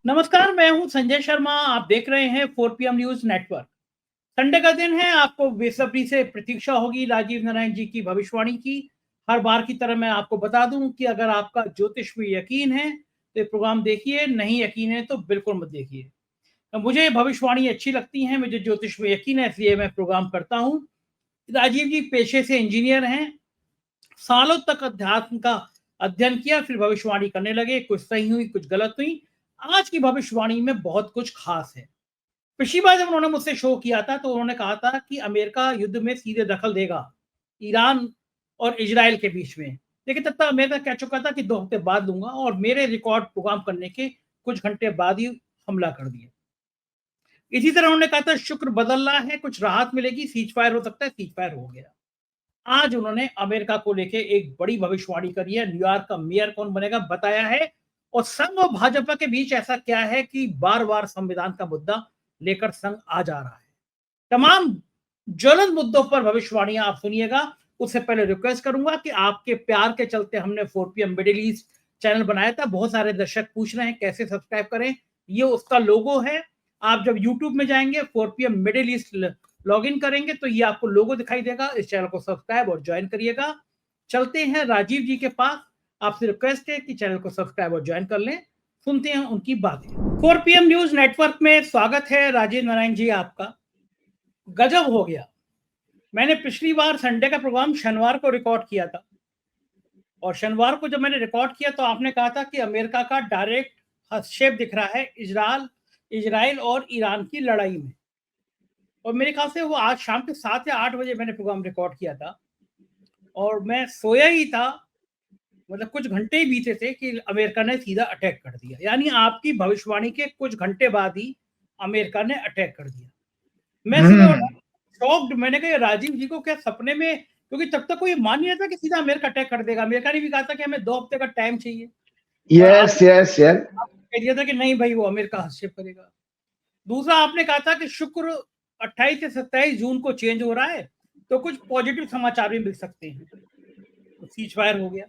नमस्कार, मैं हूं संजय शर्मा। आप देख रहे हैं 4 PM न्यूज नेटवर्क। संडे का दिन है, आपको बेसब्री से प्रतीक्षा होगी राजीव नारायण जी की भविष्यवाणी की। हर बार की तरह मैं आपको बता दूं कि अगर आपका ज्योतिष में यकीन है तो ये प्रोग्राम देखिए, नहीं यकीन है तो बिल्कुल मत देखिए। तो मुझे भविष्यवाणी अच्छी लगती है, मुझे ज्योतिष में यकीन है, इसलिए मैं प्रोग्राम करता हूँ। राजीव जी पेशे से इंजीनियर हैं, सालों तक अध्यात्म का अध्ययन किया, फिर भविष्यवाणी करने लगे। कुछ सही हुई, कुछ गलत हुई। आज की भविष्यवाणी में बहुत कुछ खास है। पिछली बार जब उन्होंने मुझसे शो किया था तो उन्होंने कहा था कि अमेरिका युद्ध में सीधे दखल देगा, ईरान और इजराइल के बीच में। लेकिन तब तक अमेरिका कह चुका था कि 2 हफ्ते बाद दूंगा, और मेरे रिकॉर्ड प्रोग्राम करने के कुछ घंटे बाद ही हमला कर दिया। इसी तरह उन्होंने कहा था शुक्र बदल रहा है, कुछ राहत मिलेगी, सीज फायर हो सकता है, सीज फायर हो गया। आज उन्होंने अमेरिका को लेके एक बड़ी भविष्यवाणी करी है। न्यूयॉर्क का मेयर कौन बनेगा बताया है। और संघ और भाजपा के बीच ऐसा क्या है कि बार बार संविधान का मुद्दा लेकर संघ आ जा रहा है। तमाम ज्वलंत मुद्दों पर भविष्यवाणियां आप सुनिएगा। उससे पहले रिक्वेस्ट करूंगा कि आपके प्यार के चलते हमने 4 PM मिडिल ईस्ट चैनल बनाया था। बहुत सारे दर्शक पूछ रहे हैं कैसे सब्सक्राइब करें। ये उसका लोगो है। आप जब यूट्यूब में जाएंगे 4 PM middle east log in करेंगे तो ये आपको लोगो दिखाई देगा। इस चैनल को सब्सक्राइब और ज्वाइन करिएगा। चलते हैं राजीव जी के पास। आपसे रिक्वेस्ट है कि चैनल को सब्सक्राइब और ज्वाइन कर लें। सुनते हैं उनकी बातें। 4 PM न्यूज नेटवर्क में स्वागत है राजीव नारायण जी आपका। गजब हो गया। मैंने पिछली बार संडे का प्रोग्राम शनिवार को रिकॉर्ड किया था, और शनिवार को जब मैंने रिकॉर्ड किया तो आपने कहा था कि अमेरिका का डायरेक्ट हस्तक्षेप दिख रहा है इजराइल और ईरान की लड़ाई में। और मेरे ख्याल से वो आज शाम के 7 या 8 बजे मैंने प्रोग्राम रिकॉर्ड किया था, और मैं सोया ही था। मतलब कुछ घंटे ही बीते थे कि अमेरिका ने सीधा अटैक कर दिया। यानी आपकी भविष्यवाणी के कुछ घंटे बाद ही अमेरिका ने अटैक कर दिया। मैं सुबह उठा, शॉक्ड। मैंने कहा राजीव जी को क्या सपने में, क्योंकि तब तक कोई मान नहीं रहा था कि सीधा अमेरिका अटैक कर देगा। अमेरिका ने भी कहा था कि हमें 2 हफ्ते का टाइम चाहिए, और यस आपने यस यस। कह दिया था कि नहीं भाई, वो अमेरिका हस्तक्षेप करेगा। दूसरा, आपने कहा था कि शुक्र 28 से 27 जून को चेंज हो रहा है, तो कुछ पॉजिटिव समाचार भी मिल सकते हैं। तो सीज फायर हो गया।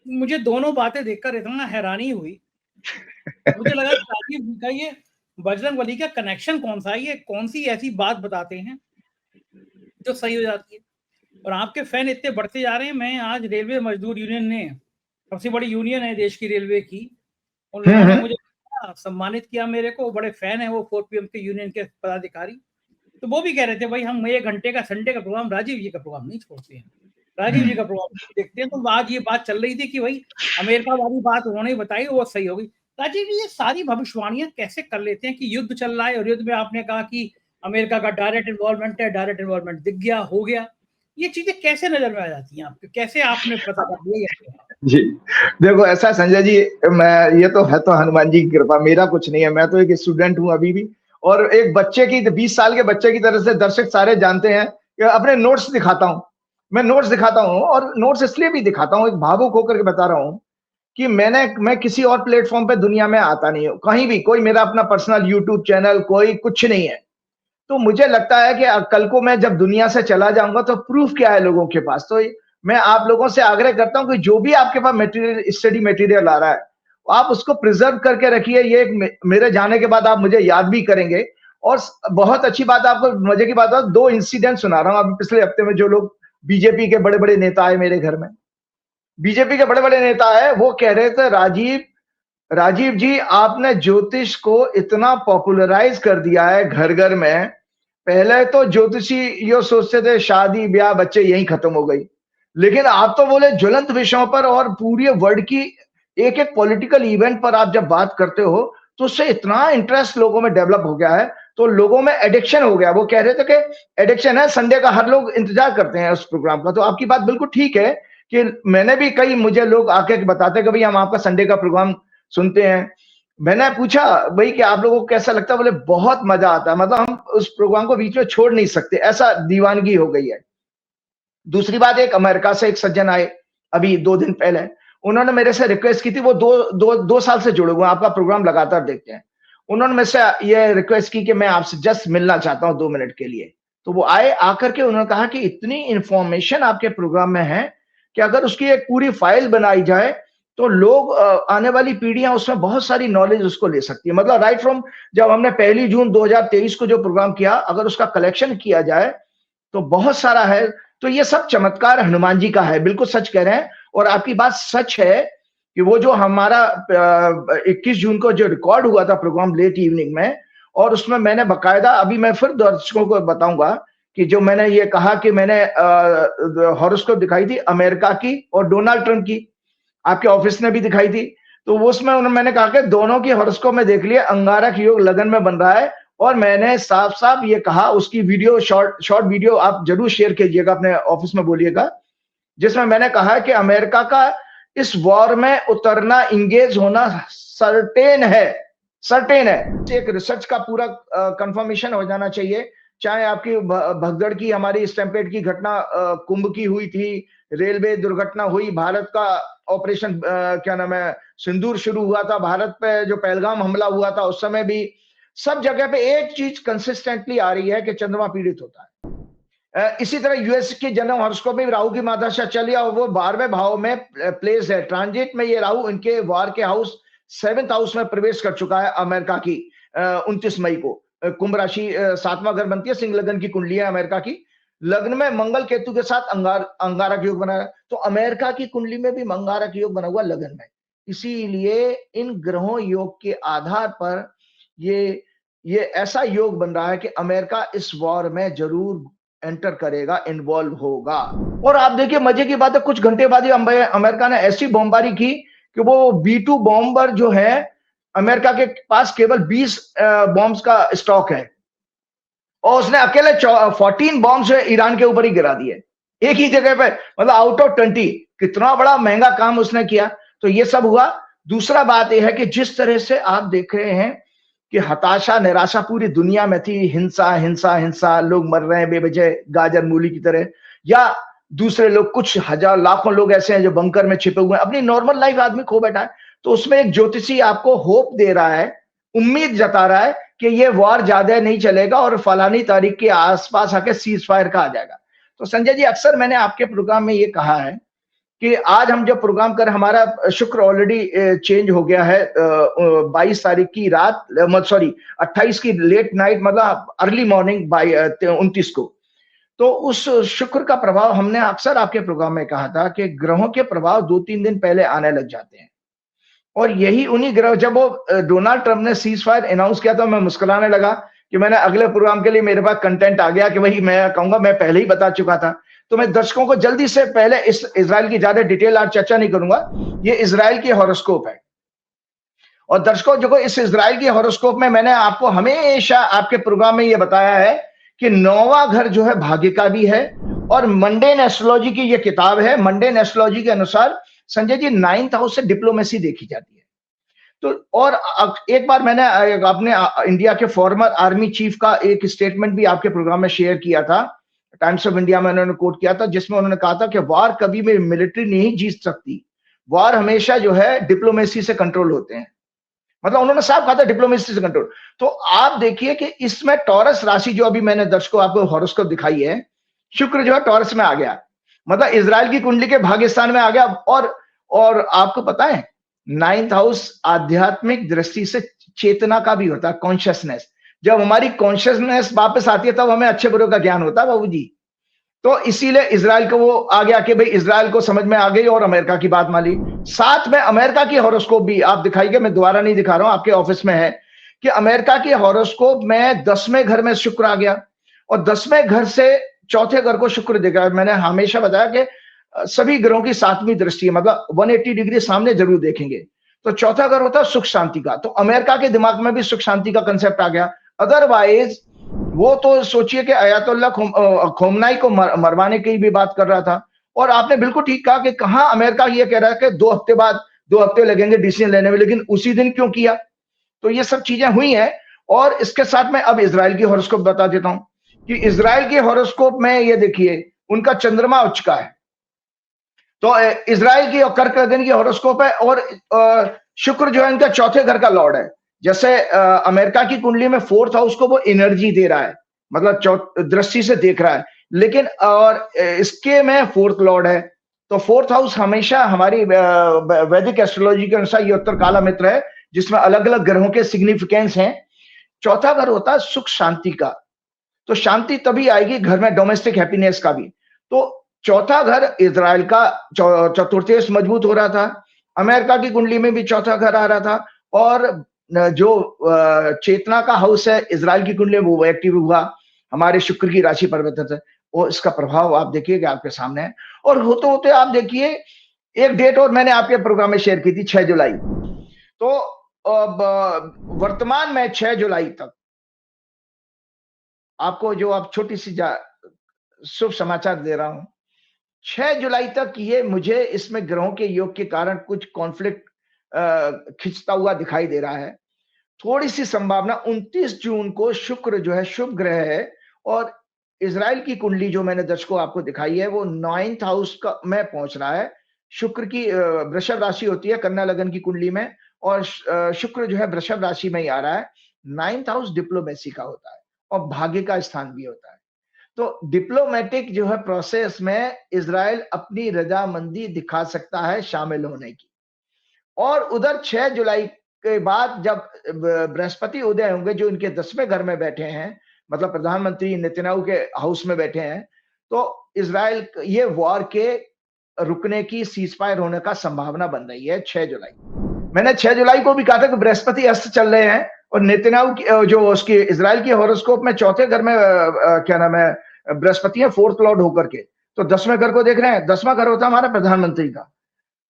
मुझे दोनों बातें देखकर इतना हैरानी हुई। मुझे लगा कि राजीव जी का ये बजरंग बली का कनेक्शन कौन सा है, ये कौन सी ऐसी बात बताते हैं जो सही हो जाती है। और आपके फैन इतने बढ़ते जा रहे हैं। मैं आज रेलवे मजदूर यूनियन ने, सबसे बड़ी यूनियन है देश की रेलवे की, उन लोगों ने मुझे सम्मानित किया। मेरे को बड़े फैन है वो 4 PM के यूनियन के पदाधिकारी। तो वो भी कह रहे थे भाई हम 1 घंटे का संडे का प्रोग्राम, राजीव जी का प्रोग्राम नहीं छोड़ते हैं, राजीव जी का प्रोग्राम देखते हैं। तो आज ये बात चल रही थी कि भाई अमेरिका वाली बात उन्होंने बताई, वो सही हो गई। राजीव जी ये सारी भविष्यवाणियां कैसे कर लेते हैं कि युद्ध चल रहा है और युद्ध में आपने कहा कि अमेरिका का डायरेक्ट इन्वॉल्वमेंट है, डायरेक्ट इन्वॉल्वमेंट दिख गया, हो गया। ये चीजें कैसे नजर में आ जाती हैं आपके, कैसे आपने पता कर लिया? जी, देखो ऐसा संजय जी, मैं ये तो हनुमान जी की कृपा, मेरा कुछ नहीं है। मैं तो एक स्टूडेंट हूँ अभी भी, और एक बच्चे की 20 साल के बच्चे की तरह से दर्शक सारे जानते हैं कि अपने नोट्स दिखाता हूँ। मैं नोट्स दिखाता हूँ, और नोट्स इसलिए भी दिखाता हूँ, एक भावुक होकर के बता रहा हूँ कि मैं किसी और प्लेटफॉर्म पे दुनिया में आता नहीं हूँ। कहीं भी कोई मेरा अपना पर्सनल यूट्यूब चैनल कोई कुछ नहीं है। तो मुझे लगता है कि कल को मैं जब दुनिया से चला जाऊंगा तो प्रूफ क्या है लोगों के पास। तो मैं आप लोगों से आग्रह करता हूं कि जो भी आपके पास मटेरियल, स्टडी मटेरियल आ रहा है, आप उसको प्रिजर्व करके रखिए। ये मेरे जाने के बाद आप मुझे याद भी करेंगे। और बहुत अच्छी बात, आपको मजे की बात है, 2 इंसिडेंट सुना रहा हूं। अभी पिछले हफ्ते में जो लोग बीजेपी के बड़े बड़े नेता आए मेरे घर में, बीजेपी के बड़े बड़े नेता है, वो कह रहे थे राजीव जी आपने ज्योतिष को इतना पॉपुलराइज कर दिया है घर घर में। पहले तो ज्योतिषी ये सोचते थे शादी ब्याह बच्चे यही खत्म हो गई, लेकिन आप तो बोले ज्वलंत विषयों पर और पूरे वर्ल्ड की एक एक पॉलिटिकल इवेंट पर आप जब बात करते हो तो उससे इतना इंटरेस्ट लोगों में डेवलप हो गया है। तो लोगों में एडिक्शन हो गया। वो कह रहे थे कि एडिक्शन है, संडे का हर लोग इंतजार करते हैं उस प्रोग्राम का। तो आपकी बात बिल्कुल ठीक है कि मैंने भी कई, मुझे लोग आके बताते कि भाई हम आपका संडे का प्रोग्राम सुनते हैं। मैंने पूछा भाई कि आप लोगों को कैसा लगता है, बोले बहुत मजा आता है, मतलब हम उस प्रोग्राम को बीच में छोड़ नहीं सकते, ऐसा दीवानगी हो गई है। दूसरी बात, एक अमेरिका से एक सज्जन आए अभी 2 दिन पहले, उन्होंने मेरे से रिक्वेस्ट की थी। वो दो साल से जुड़े हुए, आपका प्रोग्राम लगातार देखते हैं। उन्होंने मेरे से ये रिक्वेस्ट की कि मैं आपसे जस्ट मिलना चाहता हूं 2 मिनट के लिए। तो वो आए, आकर के उन्होंने कहा कि इतनी इंफॉर्मेशन आपके प्रोग्राम में है कि अगर उसकी एक पूरी फाइल बनाई जाए तो लोग आने वाली पीढ़ियां उसमें बहुत सारी नॉलेज उसको ले सकती है। मतलब राइट फ्रॉम जब हमने 1 जून 2023 को जो प्रोग्राम किया, अगर उसका कलेक्शन किया जाए तो बहुत सारा है। तो ये सब चमत्कार हनुमान जी का है, बिल्कुल सच कह रहे हैं। और आपकी बात सच है कि वो जो हमारा 21 जून को जो रिकॉर्ड हुआ था प्रोग्राम लेट इवनिंग में, और उसमें मैंने बकायदा, अभी मैं फिर दर्शकों को बताऊंगा कि जो मैंने ये कहा कि मैंने हॉरोस्कोप दिखाई थी अमेरिका की और डोनाल्ड ट्रंप की, आपके ऑफिस ने भी दिखाई थी। तो वो उसमें मैंने कहा कि दोनों की हॉरोस्कोप में देख लिया, अंगारक योग लगन में बन रहा है। और मैंने साफ साफ ये कहा, उसकी वीडियो शॉर्ट वीडियो आप जरूर शेयर कीजिएगा, अपने ऑफिस में बोलिएगा, जिसमें मैंने कहा कि अमेरिका का इस वॉर में उतरना, इंगेज होना सर्टेन है, सर्टेन है। एक रिसर्च का पूरा कंफर्मेशन हो जाना चाहिए। चाहे आपकी भगदड़ की, हमारी स्टैम्पेड की घटना कुंभ की हुई थी, रेलवे दुर्घटना हुई, भारत का ऑपरेशन क्या नाम है सिंदूर शुरू हुआ था, भारत पे जो पहलगाम हमला हुआ था उस समय भी, सब जगह पे एक चीज कंसिस्टेंटली आ रही है कि चंद्रमा पीड़ित होता है। इसी तरह यूएस के जन्म हॉरोस्कोप में राहु की महादशा चली और वो 12वें भाव में प्लेस है, ट्रांजिट में ये राहु इनके वार के हाउस 7th हाउस में प्रवेश कर चुका है अमेरिका की 29 मई को। कुंभ राशि 7वां घर बनती है, सिंह लगन की कुंडली है अमेरिका की। लग्न में मंगल केतु के साथ अंगारक योग बना है, तो अमेरिका की कुंडली में भी अंगारक योग बना हुआ लगन में। इसीलिए इन ग्रहों योग के आधार पर ये ऐसा योग बन रहा है कि अमेरिका इस वॉर में जरूर एंटर करेगा, इन्वॉल्व होगा। और आप देखिए मजे की बात है, कुछ घंटे बाद ही अमेरिका ने ऐसी बमबारी की कि वो B2 बॉम्बर जो है, अमेरिका के पास केवल 20 बॉम्ब्स का स्टॉक है और उसने अकेले 14 बॉम्ब्स ईरान के ऊपर ही गिरा दिए एक ही जगह पे, मतलब आउट ऑफ 20। कितना बड़ा महंगा काम उसने किया। तो ये सब हुआ। दूसरा बात यह है कि जिस तरह से आप देख रहे हैं कि हताशा, निराशा पूरी दुनिया में थी, हिंसा हिंसा हिंसा, लोग मर रहे हैं बेवजह गाजर मूली की तरह, या दूसरे लोग, कुछ हजार लाखों लोग ऐसे हैं जो बंकर में छिपे हुए हैं, अपनी नॉर्मल लाइफ आदमी खो बैठा है। तो उसमें एक ज्योतिषी आपको होप दे रहा है, उम्मीद जता रहा है कि ये वॉर ज्यादा नहीं चलेगा और फलानी तारीख के आसपास आके सीज फायर का आ जाएगा। तो संजय जी, अक्सर मैंने आपके प्रोग्राम में ये कहा है कि आज हम जो प्रोग्राम कर, हमारा शुक्र ऑलरेडी चेंज हो गया है 22 तारीख की रात, सॉरी 28 की लेट नाइट, मतलब अर्ली मॉर्निंग 29 को। तो उस शुक्र का प्रभाव हमने अक्सर आपके प्रोग्राम में कहा था कि ग्रहों के प्रभाव 2-3 दिन पहले आने लग जाते हैं। और यही उन्हीं ग्रह, जब वो डोनाल्ड ट्रंप ने सीज फायर अनाउंस किया तो मैं मुस्कुराने लगा कि मैंने अगले प्रोग्राम के लिए मेरे पास कंटेंट आ गया कि भाई मैं कहूंगा मैं पहले ही बता चुका था। तो मैं दर्शकों को जल्दी से, पहले इस इजराइल की ज्यादा डिटेल आज चर्चा नहीं करूंगा, ये इजराइल की हॉरोस्कोप है। और दर्शकों जो इस इजराइल की हॉरोस्कोप में मैंने आपको हमेशा आपके प्रोग्राम में ये बताया है कि 9वां घर जो है भाग्य का भी है। और मंडेन एस्ट्रोलॉजी की ये किताब है, मंडेन एस्ट्रोलॉजी के अनुसार संजय जी 9th हाउस से डिप्लोमेसी देखी जाती है। तो और एक बार मैंने अपने इंडिया के फॉर्मर आर्मी चीफ का एक स्टेटमेंट भी आपके प्रोग्राम में शेयर किया था, टाइम्स ऑफ इंडिया में उन्होंने कोट किया था, जिसमें उन्होंने कहा था कि वार कभी भी मिलिट्री नहीं जीत सकती, वार हमेशा जो है डिप्लोमेसी से कंट्रोल होते हैं। मतलब उन्होंने साफ कहा था डिप्लोमेसी से कंट्रोल। तो आप देखिए कि इसमें टॉरस राशि, जो अभी मैंने दर्शकों आपको हॉरोस्कोप दिखाई है, शुक्र जो है टॉरस में आ गया, मतलब इजराइल की कुंडली के भाग्यस्थान में आ गया। और आपको पता है 9th हाउस आध्यात्मिक दृष्टि से चेतना का भी होता है, कॉन्शियसनेस। जब हमारी कॉन्शियसनेस वापस आती है तब हमें अच्छे बुरे का ज्ञान होता है बाबू जी। तो इसीलिए इजराइल को वो आ गया कि भाई इजराइल को समझ में आ गई और अमेरिका की बात मान ली। साथ में अमेरिका की हॉरोस्कोप भी आप दिखाइए, मैं दोबारा नहीं दिखा रहा हूं, आपके ऑफिस में है कि अमेरिका की हॉरोस्कोप में 10वें घर में शुक्र आ गया और 10वें घर से चौथे घर को शुक्र देगा। मैंने हमेशा बताया कि सभी ग्रहों की 7वीं दृष्टि है, मतलब 180 डिग्री सामने जरूर देखेंगे। तो चौथा घर होता है सुख शांति का, तो अमेरिका के दिमाग में भी सुख शांति का कंसेप्ट आ गया। अदरवाइज वो तो सोचिए कि अयातुल्ला खोमनाई को मरवाने की भी बात कर रहा था। और आपने बिल्कुल ठीक कहा कि कहां अमेरिका ये कह रहा है कि 2 हफ्ते बाद 2 हफ्ते लगेंगे डिसीजन लेने में, लेकिन उसी दिन क्यों किया। तो ये सब चीजें हुई हैं। और इसके साथ में अब इजराइल की हॉरोस्कोप बता देता हूं कि इजराइल के हॉरोस्कोप में ये देखिए उनका चंद्रमा उच्च का है। तो इजराइल की और कर्क लगन की हॉरोस्कोप है और शुक्र जो है इनका चौथे घर का लॉर्ड है। जैसे अमेरिका की कुंडली में 4th हाउस को वो एनर्जी दे रहा है, मतलब दृष्टि से देख रहा है, लेकिन और इसके में 4th लॉर्ड है, तो फोर्थ हाउस हमेशा हमारी वैदिक एस्ट्रोलॉजी के अनुसार ये उत्तर काला मित्र है, जिसमें अलग अलग ग्रहों के सिग्निफिकेंस हैं। चौथा घर होता है सुख शांति का, तो शांति तभी आएगी घर में, डोमेस्टिक हैप्पीनेस का भी। तो चौथा घर इजराइल का चतुर्थेश मजबूत हो रहा था, अमेरिका की कुंडली में भी चौथा घर आ रहा था, और जो चेतना का हाउस है इजराइल की कुंडली में वो एक्टिव हुआ हमारे शुक्र की राशि परिवर्तन से, और इसका प्रभाव आप देखिएगा आपके सामने है। और होते होते आप देखिए, एक डेट और मैंने आपके प्रोग्राम में शेयर की थी, 6 जुलाई। तो वर्तमान में 6 जुलाई तक आपको जो आप छोटी सी शुभ समाचार दे रहा हूं, 6 जुलाई तक ये मुझे इसमें ग्रहों के योग के कारण कुछ कॉन्फ्लिक्ट खिंचता हुआ दिखाई दे रहा है। थोड़ी सी संभावना 29 जून को शुक्र जो है शुभ ग्रह है, और इजराइल की कुंडली जो मैंने दर्शकों आपको दिखाई है वो 9th हाउस का में पहुंच रहा है। शुक्र की वृषभ राशि होती है कन्या लगन की कुंडली में, और शुक्र जो है वृषभ राशि में ही आ रहा है। 9th हाउस डिप्लोमेसी का होता है और भाग्य का स्थान भी होता है। तो डिप्लोमेटिक जो है प्रोसेस में इजराइल अपनी रजामंदी दिखा सकता है शामिल होने की। और उधर 6 जुलाई के बाद जब बृहस्पति उदय होंगे जो इनके 10वें घर में बैठे हैं, मतलब प्रधानमंत्री नेतन्याहू के हाउस में बैठे हैं, तो इजराइल ये वॉर के रुकने की, सीजफायर होने का संभावना बन रही है 6 जुलाई। मैंने 6 जुलाई को भी कहा था कि बृहस्पति अस्त चल रहे हैं, और नेतन्याहू की जो उसकी इजराइल की हॉरोस्कोप में चौथे घर में क्या नाम है बृहस्पति है, फोर्थ लॉर्ड होकर के, तो 10वें घर को देख रहे हैं। 10वां घर होता है हमारा प्रधानमंत्री का।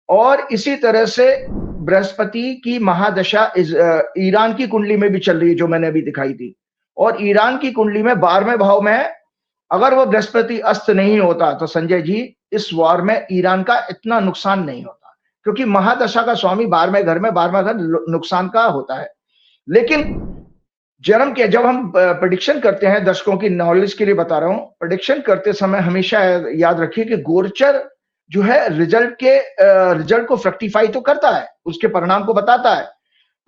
और इसी तरह से बृहस्पति की महादशा ईरान की कुंडली में भी चल रही है जो मैंने अभी दिखाई थी, और ईरान की कुंडली में 12वें भाव में है। अगर वो बृहस्पति अस्त नहीं होता तो संजय जी इस वॉर में ईरान का इतना नुकसान नहीं होता, क्योंकि महादशा का स्वामी 12वें घर में, 12वां घर नुकसान का होता है। लेकिन जन्म के जब हम प्रेडिक्शन करते हैं, दर्शकों की नॉलेज के लिए बता रहा हूं, प्रेडिक्शन करते समय हमेशा याद रखिए कि गोचर जो है रिजल्ट को फ्रक्टिफाई तो करता है, उसके परिणाम को बताता है,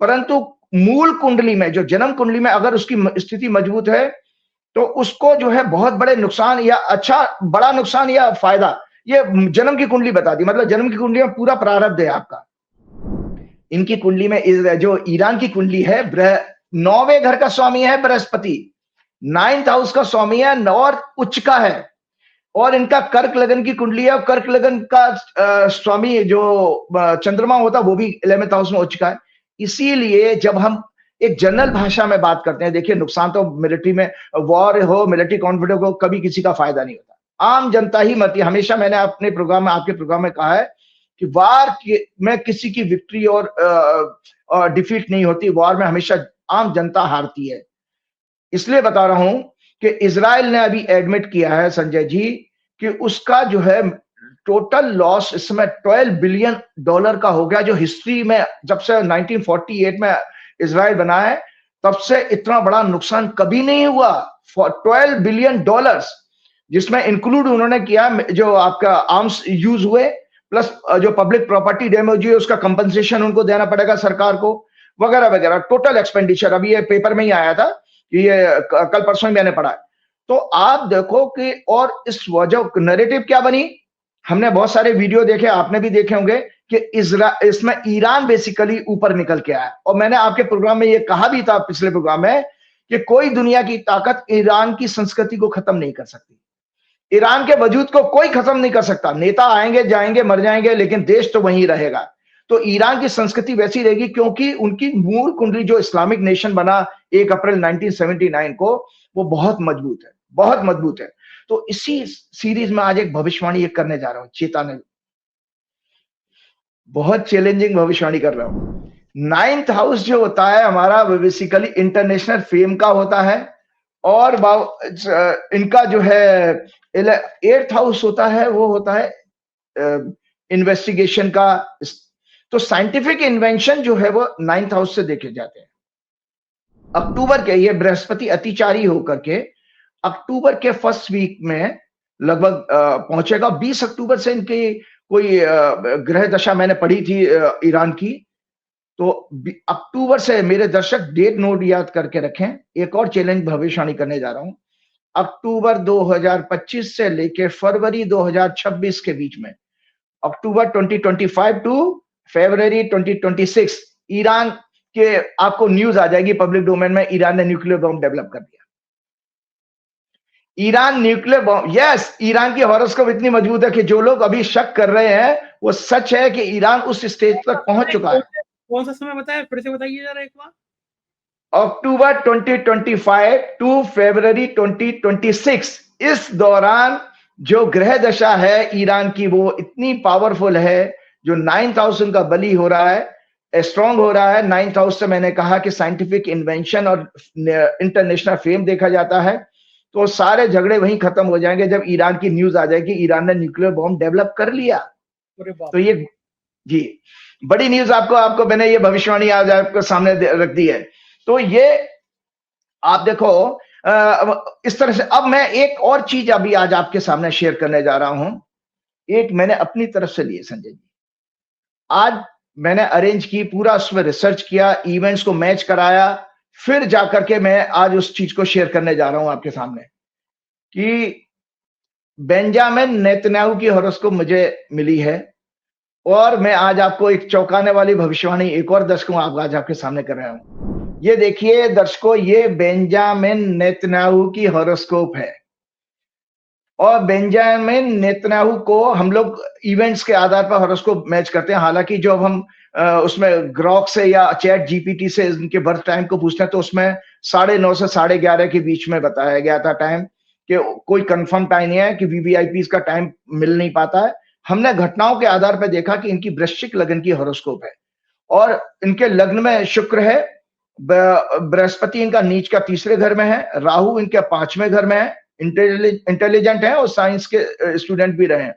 परंतु मूल कुंडली में, जो जन्म कुंडली में अगर उसकी स्थिति मजबूत है तो उसको जो है बहुत बड़े नुकसान या अच्छा बड़ा नुकसान या फायदा, ये जन्म की कुंडली बताती। मतलब जन्म की कुंडली में पूरा प्रारब्ध है आपका। इनकी कुंडली में जो ईरान की कुंडली है, 9वें घर का स्वामी है बृहस्पति, 9th हाउस का स्वामी है और उच्च का है, और इनका कर्क लगन की कुंडली है, और कर्क लगन का स्वामी जो चंद्रमा होता है वो भी 11th हाउस में उच्च का है। इसीलिए जब हम एक जनरल भाषा में बात करते हैं, देखिए नुकसान तो मिलिट्री में, वॉर हो, मिलिट्री कॉन्फ्लिक्ट हो, कभी किसी का फायदा नहीं होता, आम जनता ही मरती है। हमेशा मैंने अपने प्रोग्राम में, आपके प्रोग्राम में कहा है कि वॉर में किसी की विक्ट्री और डिफीट नहीं होती, वॉर में हमेशा आम जनता हारती है। इसलिए बता रहा हूं कि इजराइल ने अभी एडमिट किया है संजय जी कि उसका जो है टोटल लॉस इस समय $12 बिलियन का हो गया, जो हिस्ट्री में जब से 1948 में इजराइल बना है तब से इतना बड़ा नुकसान कभी नहीं हुआ। $12 बिलियन, जिसमें इंक्लूड उन्होंने किया जो आपका आर्म्स यूज हुए, प्लस जो पब्लिक प्रॉपर्टी डैमेज हुई उसका कंपनसेशन उनको देना पड़ेगा सरकार को, वगैरह वगैरह। टोटल एक्सपेंडिचर अभी ये पेपर में ही आया था, ये कल परसों ही मैंने पढ़ा। तो आप देखो कि, और इस वजह नैरेटिव क्या बनी, हमने बहुत सारे वीडियो देखे, आपने भी देखे होंगे कि इसमें ईरान बेसिकली ऊपर निकल के आया। और मैंने आपके प्रोग्राम में ये कहा भी था पिछले प्रोग्राम में कि कोई दुनिया की ताकत ईरान की संस्कृति को खत्म नहीं कर सकती, ईरान के वजूद को कोई खत्म नहीं कर सकता। नेता आएंगे जाएंगे मर जाएंगे, लेकिन देश तो वहीं रहेगा। तो ईरान की संस्कृति वैसी रहेगी, क्योंकि उनकी मूल कुंडली जो इस्लामिक नेशन बना 1 अप्रैल 1979 को, वो बहुत मजबूत है, बहुत मजबूत है। तो इसी सीरीज में आज एक भविष्यवाणी एक करने जा रहा हूं, चेताने, बहुत चैलेंजिंग भविष्यवाणी कर रहा हूं। 9th हाउस जो होता है हमारा बेसिकली इंटरनेशनल फेम का होता है, और इनका जो है 8th हाउस होता है, वो होता है इन्वेस्टिगेशन का। तो साइंटिफिक इन्वेंशन जो है वो 9th हाउस से देखे जाते हैं। अक्टूबर के, ये बृहस्पति अतिचारी होकर के अक्टूबर के फर्स्ट वीक में लगभग पहुंचेगा। 20 अक्टूबर से इनकी कोई ग्रह दशा मैंने पढ़ी थी ईरान की, तो अक्टूबर से मेरे दर्शक डेट नोट याद करके रखें। एक और चैलेंज भविष्यवाणी करने जा रहा हूं, अक्टूबर 2025 से लेके फरवरी 2026 के बीच में अक्टूबर 2025 टू फरवरी 2026 ईरान के आपको न्यूज आ जाएगी पब्लिक डोमेन में, ईरान ने न्यूक्लियर बॉम्ब डेवलप कर दिया। Iran nuclear bomb, yes, Iran की हॉरोस्कोप इतनी मजबूत है कि जो लोग अभी शक कर रहे हैं वो सच है कि ईरान उस स्टेज तक पहुंच चुका है। कौन सा समय बताया, फिर से बताइए जरा एक बार। अक्टूबर 2025 टू फरवरी 2026, इस दौरान जो ग्रह दशा है ईरान की वो इतनी पावरफुल है, जो 9th हाउस उनका बली हो रहा है, स्ट्रांग हो रहा है। 9th हाउस से मैंने कहा कि साइंटिफिक इन्वेंशन और इंटरनेशनल फेम देखा जाता है, तो सारे झगड़े वहीं खत्म हो जाएंगे जब ईरान की न्यूज आ जाएगी ईरान ने न्यूक्लियर बॉम्ब डेवलप कर लिया। तो ये जी बड़ी न्यूज आपको मैंने ये भविष्यवाणी आज आपके सामने रख दी है। तो ये आप देखो इस तरह से। अब मैं एक और चीज अभी आज आपके सामने शेयर करने जा रहा हूं, एक मैंने अपनी तरफ से लिए संजय जी। आज मैंने अरेंज की, पूरा उसमें रिसर्च किया, इवेंट्स को मैच कराया, फिर जाकर के मैं आज उस चीज को शेयर करने जा रहा हूं आपके सामने कि बेंजामिन नेतन्याहू की हॉरोस्कोप मुझे मिली है, और मैं आज आपको एक चौंकाने वाली भविष्यवाणी एक और दर्शकों आज आपके सामने कर रहा हूं। ये देखिए दर्शकों, ये बेंजामिन नेतन्याहू की हॉरोस्कोप है, और बेंजामिन नेतन्याहू को हम लोग इवेंट्स के आधार पर हॉरोस्कोप मैच करते हैं। हालांकि जो हम उसमें ग्रॉक से या चैट जीपीटी से उनके बर्थ टाइम को पूछते हैं तो उसमें 9:30 से 11:30 के बीच में बताया गया था टाइम, कि कोई कंफर्म टाइम नहीं है, कि वीवीआईपी का टाइम मिल नहीं पाता है। हमने घटनाओं के आधार पर देखा कि इनकी वृश्चिक लग्न की हॉरोस्कोप है, और इनके लग्न में शुक्र है, बृहस्पति इनका नीच का 3रे घर में है, राहु इनके 5वें घर में है, इंटेलिजेंट है और साइंस के स्टूडेंट भी रहे,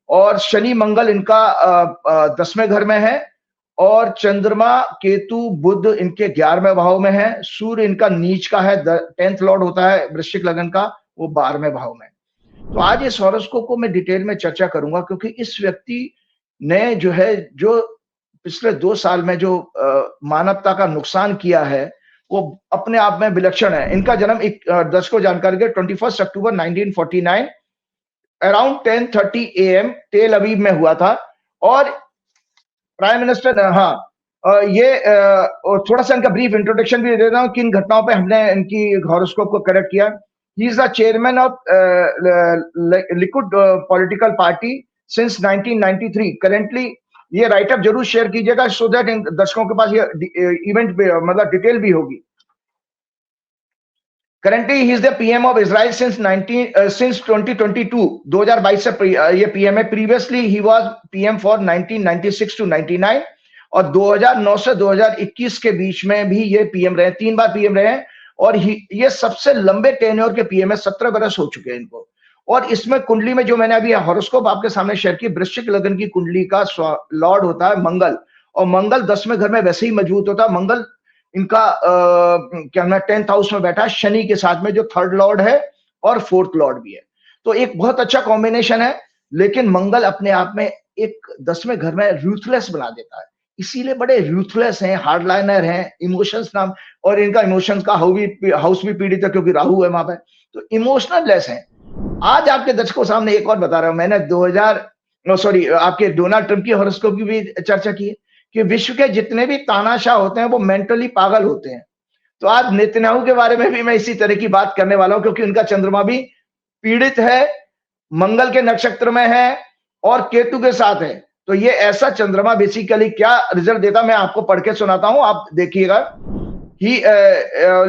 और शनि मंगल इनका 10वें घर में है, और चंद्रमा केतु बुध इनके 11वें भाव में है, सूर्य इनका नीच का है, 10th लॉर्ड होता है वृश्चिक लग्न का, वो 12वें भाव में। तो आज इस हॉरोस्कोप को मैं डिटेल में चर्चा करूंगा, क्योंकि इस व्यक्ति ने जो पिछले 2 साल में जो मानवता का नुकसान किया है वो अपने आप में विलक्षण है। इनका जन्म एक दर्शकों जानकारी के 21 अक्टूबर 1949 अराउंड 10:30 AM तेल अवीव में हुआ था, और प्राइम मिनिस्टर, ये थोड़ा सा इनका ब्रीफ इंट्रोडक्शन भी दे देता हूं, किन घटनाओं पे हमने इनकी हॉरोस्कोप को करेक्ट किया। ही is the chairman of Likud political party since 1993। Currently ये राइटअप जरूर शेयर कीजिएगा, सो दैट दर्शकों के पास ये इवेंट मतलब डिटेल भी होगी। Currently, he is the PM of Israel since 2022. 2022 से ये PM है। Previously, he was PM for 1996 to 99, और 2009 से 2021 के बीच में भी ये PM रहे, 3 बार PM रहे हैं, और ये सबसे लंबे टेन्योर के PM है, 17 बरस हो चुके हैं इनको। और इसमें कुंडली में जो मैंने अभी हॉरोस्कोप आपके सामने शेयर की, वृश्चिक लग्न की कुंडली का लॉर्ड होता है मंगल, और मंगल 10वें घर में वैसे ही मजबूत होता है। मंगल इनका क्या नाम है 10th हाउस में बैठा है शनि के साथ में, जो 3rd लॉर्ड है और 4th लॉर्ड भी है। तो एक बहुत अच्छा कॉम्बिनेशन है, लेकिन मंगल अपने आप में एक 10वें घर में रूथलेस बना देता है, इसीलिए बड़े रूथलेस हैं, हार्डलाइनर हैं, इमोशंस नाम, और इनका इमोशंस का हाउस भी पीड़ित है क्योंकि राहु है वहां पे, तो इमोशनल लेस है। आज आपके दर्शकों सामने एक और बता रहा हूं, मैंने आपके डोनाल्ड ट्रंप की हॉरोस्कोप की भी चर्चा की है कि विश्व के जितने भी तानाशाह होते हैं वो मेंटली पागल होते हैं। तो आज नेतन्याहू के बारे में भी मैं इसी तरह की बात करने वाला हूं, क्योंकि उनका चंद्रमा भी पीड़ित है, मंगल के नक्षत्र में है और केतु के साथ है। तो ये ऐसा चंद्रमा बेसिकली क्या रिजल्ट देता मैं आपको पढ़ के सुनाता हूं, आप देखिएगा।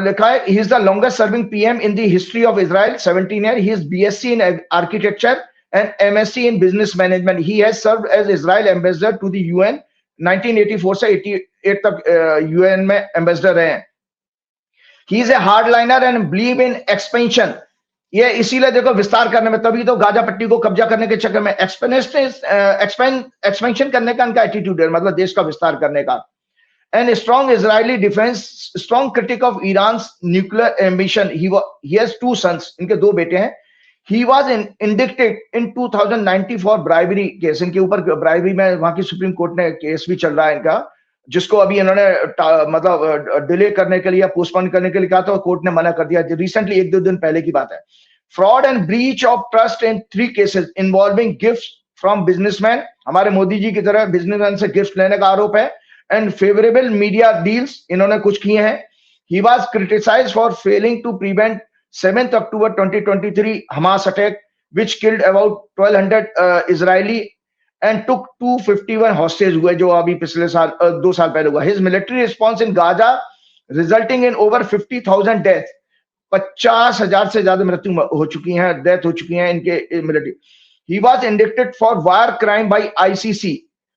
लिखा है, he is the longest serving PM in the history of Israel, 17 year. He is BSc in architecture and MSc in business management. He has served as Israel ambassador to the UN 1984 से 88 तक UN में ambassador रहे हैं। He is a hardliner and believe in expansion. ये इसीलिए देखो विस्तार करने में, तभी तो गाजा पट्टी को कब्जा करने के चक्कर में एक्सपेंशन करने का इनका एटीट्यूड है, मतलब देश का विस्तार करने का। And strong Israeli defence, strong critic of Iran nuclear ambition. He has 2 sons, इनके 2 बेटे हैं। He was indicted in 2090 for bribery case, इनके ऊपर ब्राइबरी में वहां की सुप्रीम कोर्ट ने केस भी चल रहा है इनका, जिसको अभी इन्होंने मतलब डिले करने के लिए या पोस्टपोन करने के लिए कहा था, कोर्ट ने मना कर दिया रिसेंटली, 1-2 दिन पहले की बात है। Fraud and breach of trust in 3 cases involving gift from businessman, हमारे मोदी जी की तरह बिजनेसमैन से गिफ्ट लेने का आरोप है, एंड फेवरेबल मीडिया डील्स इन्होंने कुछ किए हैं। He was criticised for failing to prevent 7 October 2023 Hamas attack which killed about 1200 Israeli and took 251 hostage हुए, जो अभी पिछले साल 2 साल पहले हुआ। His military response in Gaza resulting in over 50,000 deaths, 50,000 से ज्यादा मृत्यु हो चुकी हैं, डेथ हो चुकी हैं इनके military. He was indicted for war crime by ICC।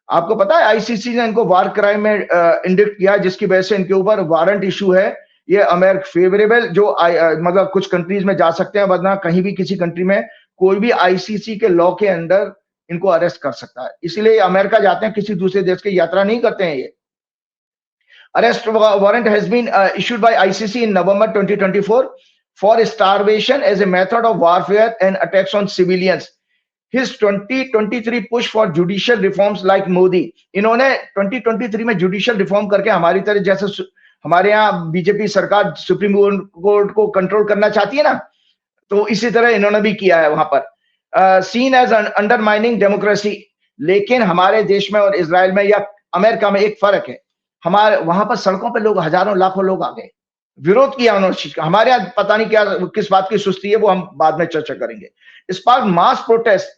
आपको पता है आईसीसी ने इनको वार क्राइम में इंडिक्ट किया, जिसकी वजह से इनके ऊपर वारंट इशू है। ये अमेरिका फेवरेबल जो मतलब कुछ कंट्रीज में जा सकते हैं, वरना कहीं भी किसी कंट्री में कोई भी आईसीसी के लॉ के अंदर इनको अरेस्ट कर सकता है। इसीलिए अमेरिका जाते हैं, किसी दूसरे देश की यात्रा नहीं करते हैं ये। Arrest warrant has been issued by ICC in November 2024 for starvation as a method of warfare and attacks on civilians. His 2023 push for judicial reforms like Modi, इन्होंने 2023 में जुडिशियल रिफॉर्म करके हमारी तरह, जैसे हमारे यहाँ बीजेपी सरकार सुप्रीम कोर्ट को कंट्रोल करना चाहती है ना, तो इसी तरह इन्होंने भी किया है वहां पर। Seen as undermining democracy. लेकिन हमारे देश में और इजराइल में या अमेरिका में एक फर्क है, हमारे वहां पर सड़कों पे लोग हजारों लाखों लोग आ गए, विरोध किया उन्होंने चीज का। हमारे यहाँ पता नहीं क्या किस बात की सुस्ती है, वो हम बाद में चर्चा करेंगे। Spark mass protest.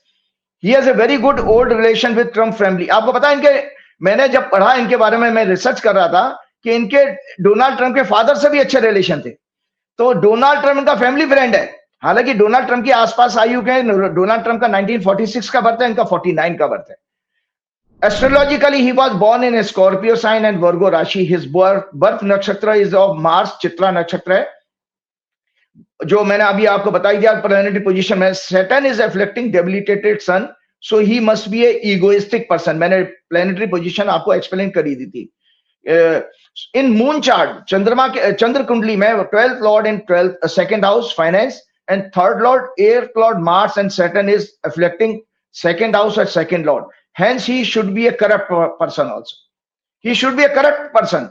He has a very good old relation with Trump family. आपको पता है इनके, मैंने जब पढ़ा इनके बारे में, मैं रिसर्च कर रहा था कि इनके डोनाल्ड ट्रम्प के फादर से भी अच्छे रिलेशन थे। तो डोनाल्ड ट्रम्प इनका फैमिली फ्रेंड है। हालांकि डोनाल्ड ट्रम्प के आसपास आयु के, डोनाल्ड ट्रम्प का 1946 का बर्थ है, इनका 49 का बर्थ है। Astrologically, he was born in a Scorpio sign and Virgo Rashi. His birth nakshatra is of Mars, Chitra नक्षत्र है, जो मैंने अभी आपको बताई दिया प्लैनेटरी पोजीशन में। Saturn is afflicting debilitated sun, so he must be a egoistic person. मैंने प्लैनेटरी पोजीशन आपको एक्सप्लेन करी दी थी। इन मून चार्ट, चंद्रमा के चंद्र कुंडली में 12th lord in 12th second house finance, and third lord eighth lord Mars and Saturn is afflicting second house or second lord. Hence, he should be a corrupt person also. He should be a corrupt person.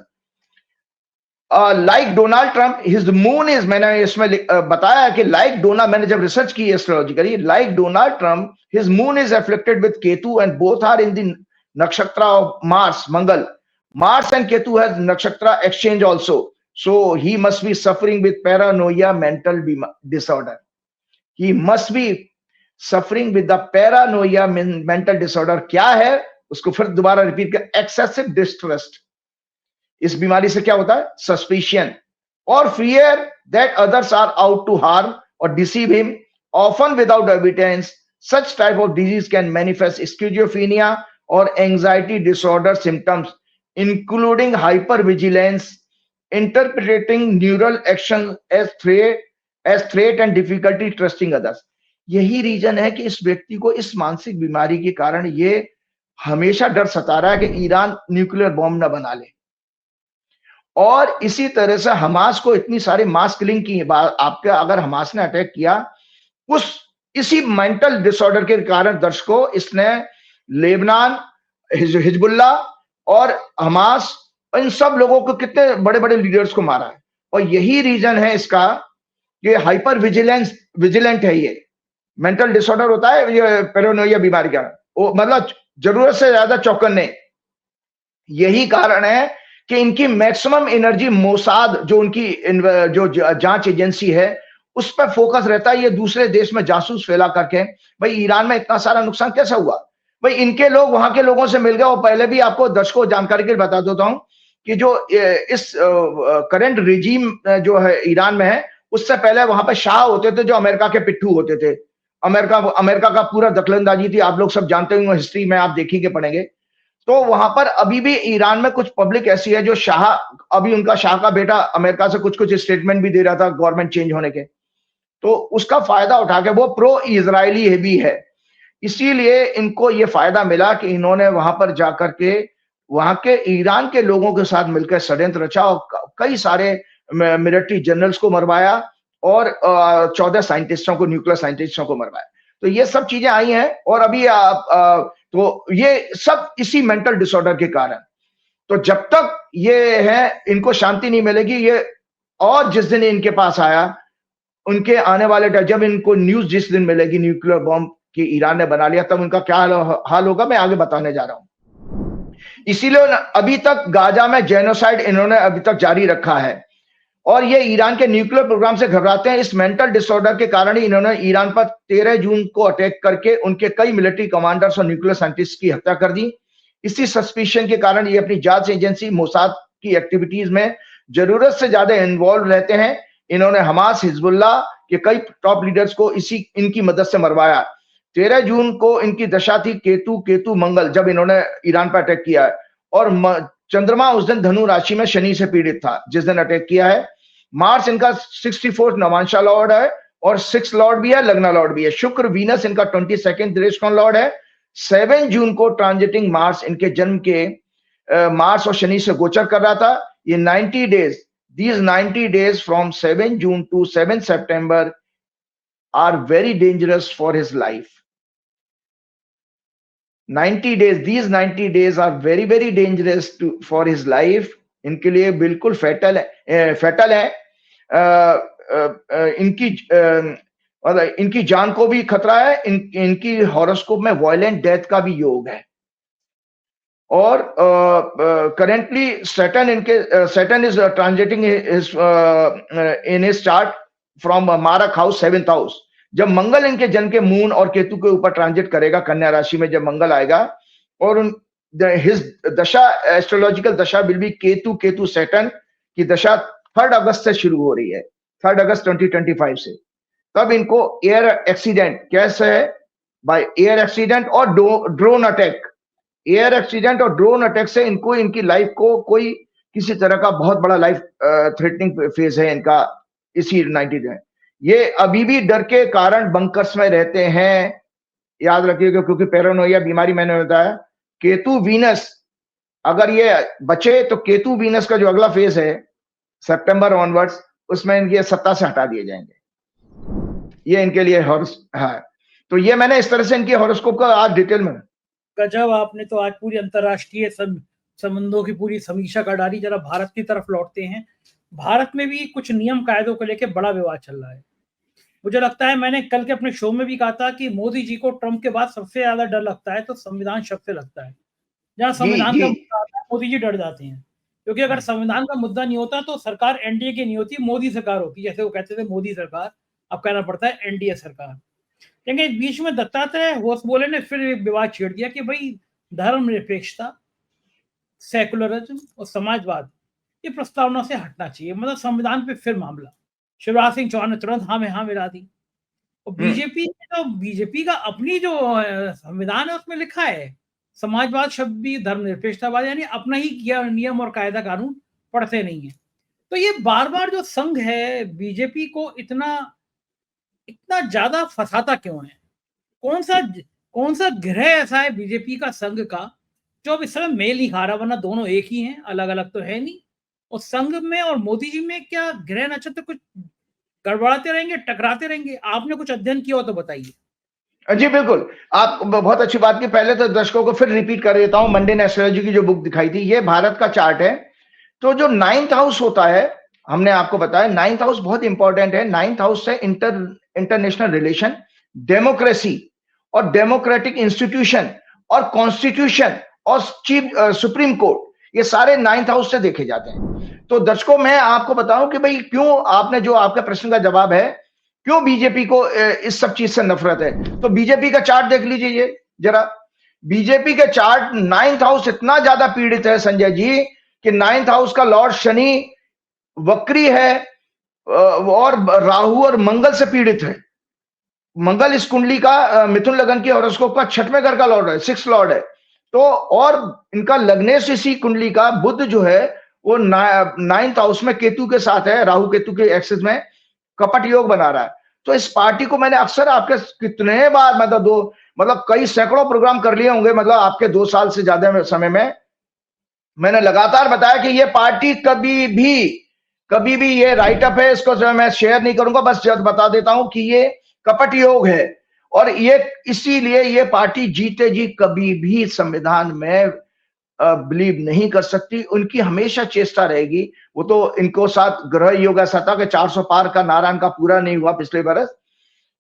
Like Donald Trump, his moon is, मैंने इसमें बताया कि like Donald, मैंने जब research की astrologically, like Donald Trump, his moon is afflicted with Ketu and both are in the nakshatra of Mars, Mangal. Mars and Ketu has nakshatra exchange also. So he must be suffering with paranoia, mental disorder. He must be suffering with the Paranoia mental disorder. क्या है उसको फिर दोबारा repeat कर, excessive distrust. इस बीमारी से क्या होता है, सस्पिशन और fear that others are out to harm और deceive him, often without evidence. Such type of disease can manifest schizophrenia और anxiety disorder symptoms including hyper vigilance, interpreting neural action as threat and difficulty trusting others. यही reason है कि इस व्यक्ति को इस मानसिक बीमारी के कारण ये हमेशा डर सता रहा है कि ईरान न्यूक्लियर बॉम्ब न बना ले। और इसी तरह से हमास को इतनी सारी मास किलिंग की आपके, अगर हमास ने अटैक किया इसी मेंटल डिसऑर्डर के कारण दर्शकों, इसने लेबनान, हिजबुल्ला और हमास, इन सब लोगों को, कितने बड़े बड़े लीडर्स को मारा है। और यही रीजन है इसका, ये हाइपर विजिलेंट है। ये मेंटल डिसऑर्डर होता है, ये पैरानोया बीमारी का, वो मतलब जरूरत से ज्यादा चौकन्ने। यही कारण है कि इनकी मैक्सिमम एनर्जी मोसाद, जो उनकी जो जांच एजेंसी है, उस पर फोकस रहता है। ये दूसरे देश में जासूस फैला करके, भाई ईरान में इतना सारा नुकसान कैसे हुआ, भाई इनके लोग वहां के लोगों से मिल गए। और पहले भी आपको दर्शकों जानकारी के लिए बता देता हूं कि जो इस करंट रिजीम जो है ईरान में है, उससे पहले वहां पर शाह होते थे जो अमेरिका के पिट्ठू होते थे। अमेरिका का पूरा दखलंदाजी थी, आप लोग सब जानते होंगे, हिस्ट्री में आप देखेंगे पढ़ेंगे। तो वहां पर अभी भी ईरान में कुछ पब्लिक ऐसी है जो शाह, अभी उनका शाह का बेटा अमेरिका से कुछ कुछ स्टेटमेंट भी दे रहा था गवर्नमेंट चेंज होने के, तो उसका फायदा उठा के वो प्रो इजरायली भी है। इसीलिए इनको ये फायदा मिला कि इन्होंने वहां पर जाकर के वहां के ईरान के लोगों के साथ मिलकर षड्यंत्र रचा और कई सारे मिलिट्री जनरल्स को मरवाया और 14 साइंटिस्टों को, न्यूक्लियर साइंटिस्टों को मरवाया। तो ये सब चीजें आई हैं। और अभी तो ये सब इसी मेंटल डिसऑर्डर के कारण। तो जब तक ये है, इनको शांति नहीं मिलेगी। ये और जिस दिन इनके पास आया, उनके आने वाले टाइम, जब इनको न्यूज जिस दिन मिलेगी न्यूक्लियर बॉम्ब कि ईरान ने बना लिया, तब उनका क्या हाल होगा मैं आगे बताने जा रहा हूं। इसीलिए अभी तक गाजा में जेनोसाइड इन्होंने अभी तक जारी रखा है और ये ईरान के न्यूक्लियर प्रोग्राम से घबराते हैं। इस मेंटल डिसऑर्डर के कारण ही इन्होंने ईरान पर 13 जून को अटैक करके उनके कई मिलिट्री कमांडर्स और न्यूक्लियर साइंटिस्ट की हत्या कर दी। इसी सस्पिशन के कारण ये अपनी जांच एजेंसी मोसाद की एक्टिविटीज में जरूरत से ज्यादा इन्वॉल्व रहते हैं। इन्होंने हमास, हिजबुल्लाह के कई टॉप लीडर्स को इनकी मदद से मरवाया। 13 जून को इनकी दशा थी केतु मंगल, जब इन्होंने ईरान पर अटैक किया है, और चंद्रमा उस दिन धनु राशि में शनि से पीड़ित था जिस दिन अटैक किया है। मार्स इनका 64th नवांशा लॉर्ड है और 6 लॉर्ड भी है, लग्ना लॉर्ड भी है। शुक्र वीनस इनका 22nd दृष्टिकोण लॉर्ड है। 7 जून को ट्रांजिटिंग मार्स इनके जन्म के मार्स और शनि से गोचर कर रहा था। ये 90 days, these 90 days from 7 June to 7 September are very dangerous for his life. 90 days, these 90 days are very very dangerous for his life. इनके लिए बिल्कुल फैटल है। इनकी जान को भी खतरा है। इनकी हॉरोस्कोप में वायलेंट डेथ का भी योग है। और currently Saturn is transiting in his chart from मारक हाउस 7th हाउस। जब मंगल इनके जन्म के मून और केतु के ऊपर ट्रांजिट करेगा, कन्या राशि में जब मंगल आएगा, और हिज दशा, एस्ट्रोलॉजिकल दशा विल बी केतु सैटर्न की दशा 3 अगस्त से शुरू हो रही है, 3 अगस्त 2025 से। तब इनको एयर एक्सीडेंट, कैसे है, बाय एयर एक्सीडेंट और ड्रोन अटैक, एयर एक्सीडेंट और ड्रोन अटैक से इनको, इनकी लाइफ को कोई किसी तरह का बहुत बड़ा लाइफ थ्रेटनिंग फेज है इनका इसी 90 दिन। ये अभी भी डर के कारण बंकर्स में रहते हैं, याद रखिएगा, क्योंकि पैरानोइया बीमारी मैंने बताया। केतु वीनस अगर ये बचे तो केतु वीनस का जो अगला फेज है सितंबर ऑनवर्ड्स, उसमें इनकी सत्ता से हटा दिए जाएंगे। ये इनके लिए है। तो ये मैंने इस तरह से इनके हॉरोस्कोप का आज डिटेल में। गजब, आपने तो आज पूरी अंतरराष्ट्रीय संबंधों की पूरी समीक्षा कर डाली। जरा भारत की तरफ लौटते हैं। भारत में भी कुछ नियम कायदों को लेकर बड़ा विवाद चल रहा है। मुझे लगता है, मैंने कल के अपने शो में भी कहा था कि मोदी जी को ट्रंप के बाद सबसे ज्यादा डर लगता है तो संविधान शब्द से लगता है। जहां संविधान का मुद्दा आता है, मोदी जी डर जाते हैं, क्योंकि अगर संविधान का मुद्दा नहीं होता तो सरकार एनडीए की नहीं होती, मोदी सरकार होती। जैसे वो कहते थे मोदी सरकार, अब कहना पड़ता है एनडीए सरकार। लेकिन बीच में दत्तात्रेय होश बोले ने फिर विवाद छेड़ दिया कि भाई धर्मनिरपेक्षता, सेकुलरिज्म और समाजवाद, ये प्रस्तावना से हटना चाहिए। मतलब संविधान पे फिर मामला। शिवराज सिंह चौहान ने तुरंत हाँ में हाँ मिला दी। और बीजेपी का अपनी जो संविधान है उसमें लिखा है समाजवाद शब्द भी धर्मनिरपेक्षतावाद, यानी अपना ही किया नियम और कायदा कानून पढ़ते नहीं है। तो ये बार बार जो संघ है बीजेपी को इतना ज्यादा फंसाता क्यों है? कौन सा ग्रह ऐसा है बीजेपी का संघ का जो अब इस समय मेल नहीं खा रहा? वरना दोनों एक ही हैं, अलग अलग तो है नहीं। और संघ में और मोदी जी में क्या ग्रह नक्षत्र कुछ गड़बड़ाते रहेंगे, टकराते रहेंगे? आपने कुछ अध्ययन किया हो तो बताइए। जी बिल्कुल, आप बहुत अच्छी बात की। पहले तो दर्शकों को फिर रिपीट कर देता हूं, मंडे एस्ट्रोलॉजी की जो बुक दिखाई थी, ये भारत का चार्ट है। तो जो 9th हाउस होता है, हमने आपको बताया 9th हाउस बहुत इंपॉर्टेंट है। 9th हाउस से इंटरनेशनल रिलेशन, डेमोक्रेसी और डेमोक्रेटिक इंस्टीट्यूशन और कॉन्स्टिट्यूशन और सुप्रीम कोर्ट, ये सारे 9th हाउस से देखे जाते हैं। तो दर्शकों, मैं आपको बताऊं कि भाई क्यों, आपने जो आपका प्रश्न का जवाब है, क्यों बीजेपी को इस सब चीज से नफरत है, तो बीजेपी का चार्ट देख लीजिए जरा। बीजेपी के चार्ट 9th हाउस इतना ज्यादा पीड़ित है संजय जी कि 9th हाउस का लॉर्ड शनि वक्री है और राहु और मंगल से पीड़ित है। मंगल इस कुंडली का मिथुन लगन की हॉरोस्कोप का 6वें घर का लॉर्ड है, 6th लॉर्ड है। तो और इनका लग्नेश इसी कुंडली का बुध जो है वो 9th हाउस में केतु के साथ है, राहु केतु के एक्सिस में कपट योग बना रहा है। तो इस पार्टी को मैंने अक्सर आपके कितने बार, मतलब कई सैकड़ों प्रोग्राम कर लिए होंगे, मतलब आपके 2 साल से ज्यादा समय में मैंने लगातार बताया कि ये पार्टी कभी भी ये राइट अप है, इसको मैं शेयर नहीं करूंगा, बस जब बता देता हूं कि ये कपट योग है। और ये इसीलिए ये पार्टी जीते जी कभी भी संविधान में बिलीव नहीं कर सकती। उनकी हमेशा चेष्टा रहेगी, वो तो इनको साथ ग्रह योग ऐसा था कि 400 पार का नारायण का पूरा नहीं हुआ पिछले बरस,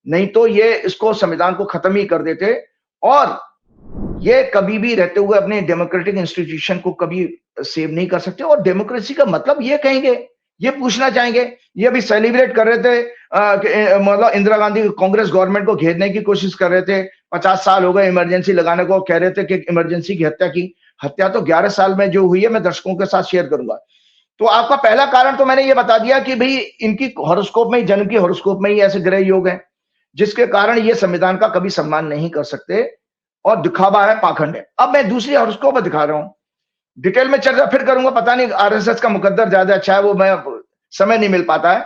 नहीं तो ये इसको संविधान को खत्म ही कर देते। और ये कभी भी रहते हुए अपने डेमोक्रेटिक इंस्टीट्यूशन को कभी सेव नहीं कर सकते। और डेमोक्रेसी का मतलब ये कहेंगे, ये पूछना चाहेंगे, ये अभी सेलिब्रेट कर रहे थे मतलब इंदिरा गांधी कांग्रेस गवर्नमेंट को घेरने की कोशिश कर रहे थे। 50 साल हो गए इमरजेंसी लगाने को, कह रहे थे कि इमरजेंसी की हत्या की। हत्या तो 11 साल में जो हुई है मैं दर्शकों के साथ शेयर करूंगा। तो आपका पहला कारण तो मैंने ये बता दिया कि भाई इनकी हॉरोस्कोप में, जन्म की हॉरोस्कोप में ही ऐसे ग्रह योग हैं जिसके कारण ये संविधान का कभी सम्मान नहीं कर सकते और दिखावा है, पाखंड है। अब मैं दूसरी हॉरोस्कोप दिखा रहा हूं, डिटेल में चर्चा फिर करूंगा। पता नहीं आरएसएस का मुकद्दर ज्यादा अच्छा है, वो मैं समय नहीं मिल पाता है।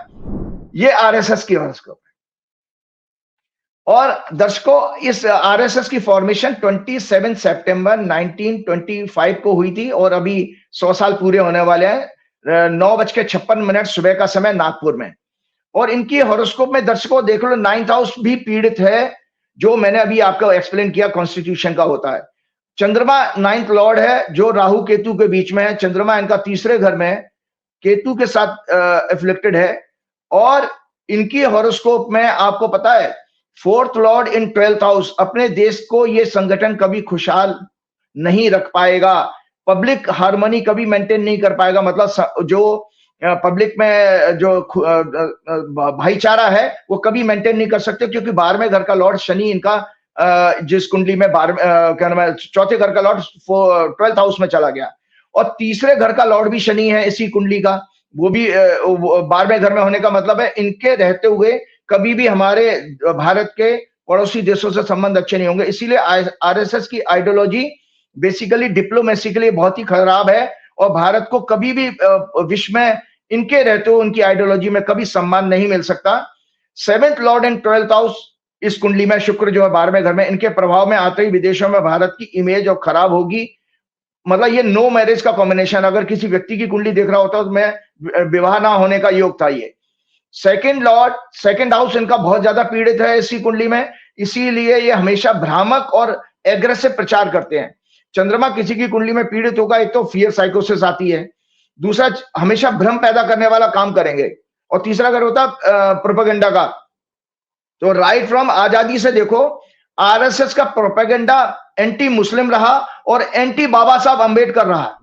ये आरएसएस की हॉरोस्कोप है और दर्शकों इस आरएसएस की फॉर्मेशन 27 सितंबर 1925 को हुई थी और अभी 100 साल पूरे होने वाले हैं। 9:56 सुबह का समय नागपुर में। और इनकी हॉरोस्कोप में दर्शकों देख लो 9th हाउस भी पीड़ित है, जो मैंने अभी आपको एक्सप्लेन किया कॉन्स्टिट्यूशन का होता है। चंद्रमा 9th लॉर्ड है जो राहु केतु के बीच में है। चंद्रमा इनका तीसरे घर में केतु के साथ एफ्लिक्टेड है। और इनकी हॉरोस्कोप में आपको पता है 4th Lord in 12th house. अपने देश को ये संगठन कभी खुशहाल नहीं रख पाएगा, पब्लिक हार्मनी कभी मेंटेन नहीं कर पाएगा। मतलब जो पब्लिक में जो भाईचारा है वो कभी मेंटेन नहीं कर सकते, क्योंकि 12वें घर का लॉर्ड शनि इनका जिस कुंडली में क्या नाम है, चौथे घर का लॉर्ड 12th हाउस में चला गया। और तीसरे घर का लॉर्ड भी शनि है इसी कुंडली का, वो भी 12वें घर में होने का मतलब है इनके रहते हुए कभी भी हमारे भारत के पड़ोसी देशों से संबंध अच्छे नहीं होंगे। इसीलिए आरएसएस की आइडियोलॉजी बेसिकली डिप्लोमेसी के लिए बहुत ही खराब है और भारत को कभी भी विश्व में इनके रहते हुए उनकी आइडियोलॉजी में कभी सम्मान नहीं मिल सकता। 7th Lord in 12th house इस कुंडली में शुक्र जो है 12वें घर में, इनके प्रभाव में आते ही विदेशों में भारत की इमेज और खराब होगी। मतलब ये नो मैरिज का कॉम्बिनेशन, अगर किसी व्यक्ति की कुंडली देख रहा होता तो मैं विवाह ना होने का योग था ये। सेकंड हाउस इनका बहुत ज्यादा पीड़ित है इसी कुंडली में, इसीलिए ये हमेशा भ्रामक और एग्रेसिव प्रचार करते हैं। चंद्रमा किसी की कुंडली में पीड़ित होगा, एक तो फियर साइकोसिस आती है, दूसरा हमेशा भ्रम पैदा करने वाला काम करेंगे, और तीसरा अगर होता प्रोपेगेंडा का। तो राइट फ्रॉम आजादी से देखो आरएसएस का प्रोपेगेंडा एंटी मुस्लिम रहा और एंटी बाबा साहब अंबेडकर रहा।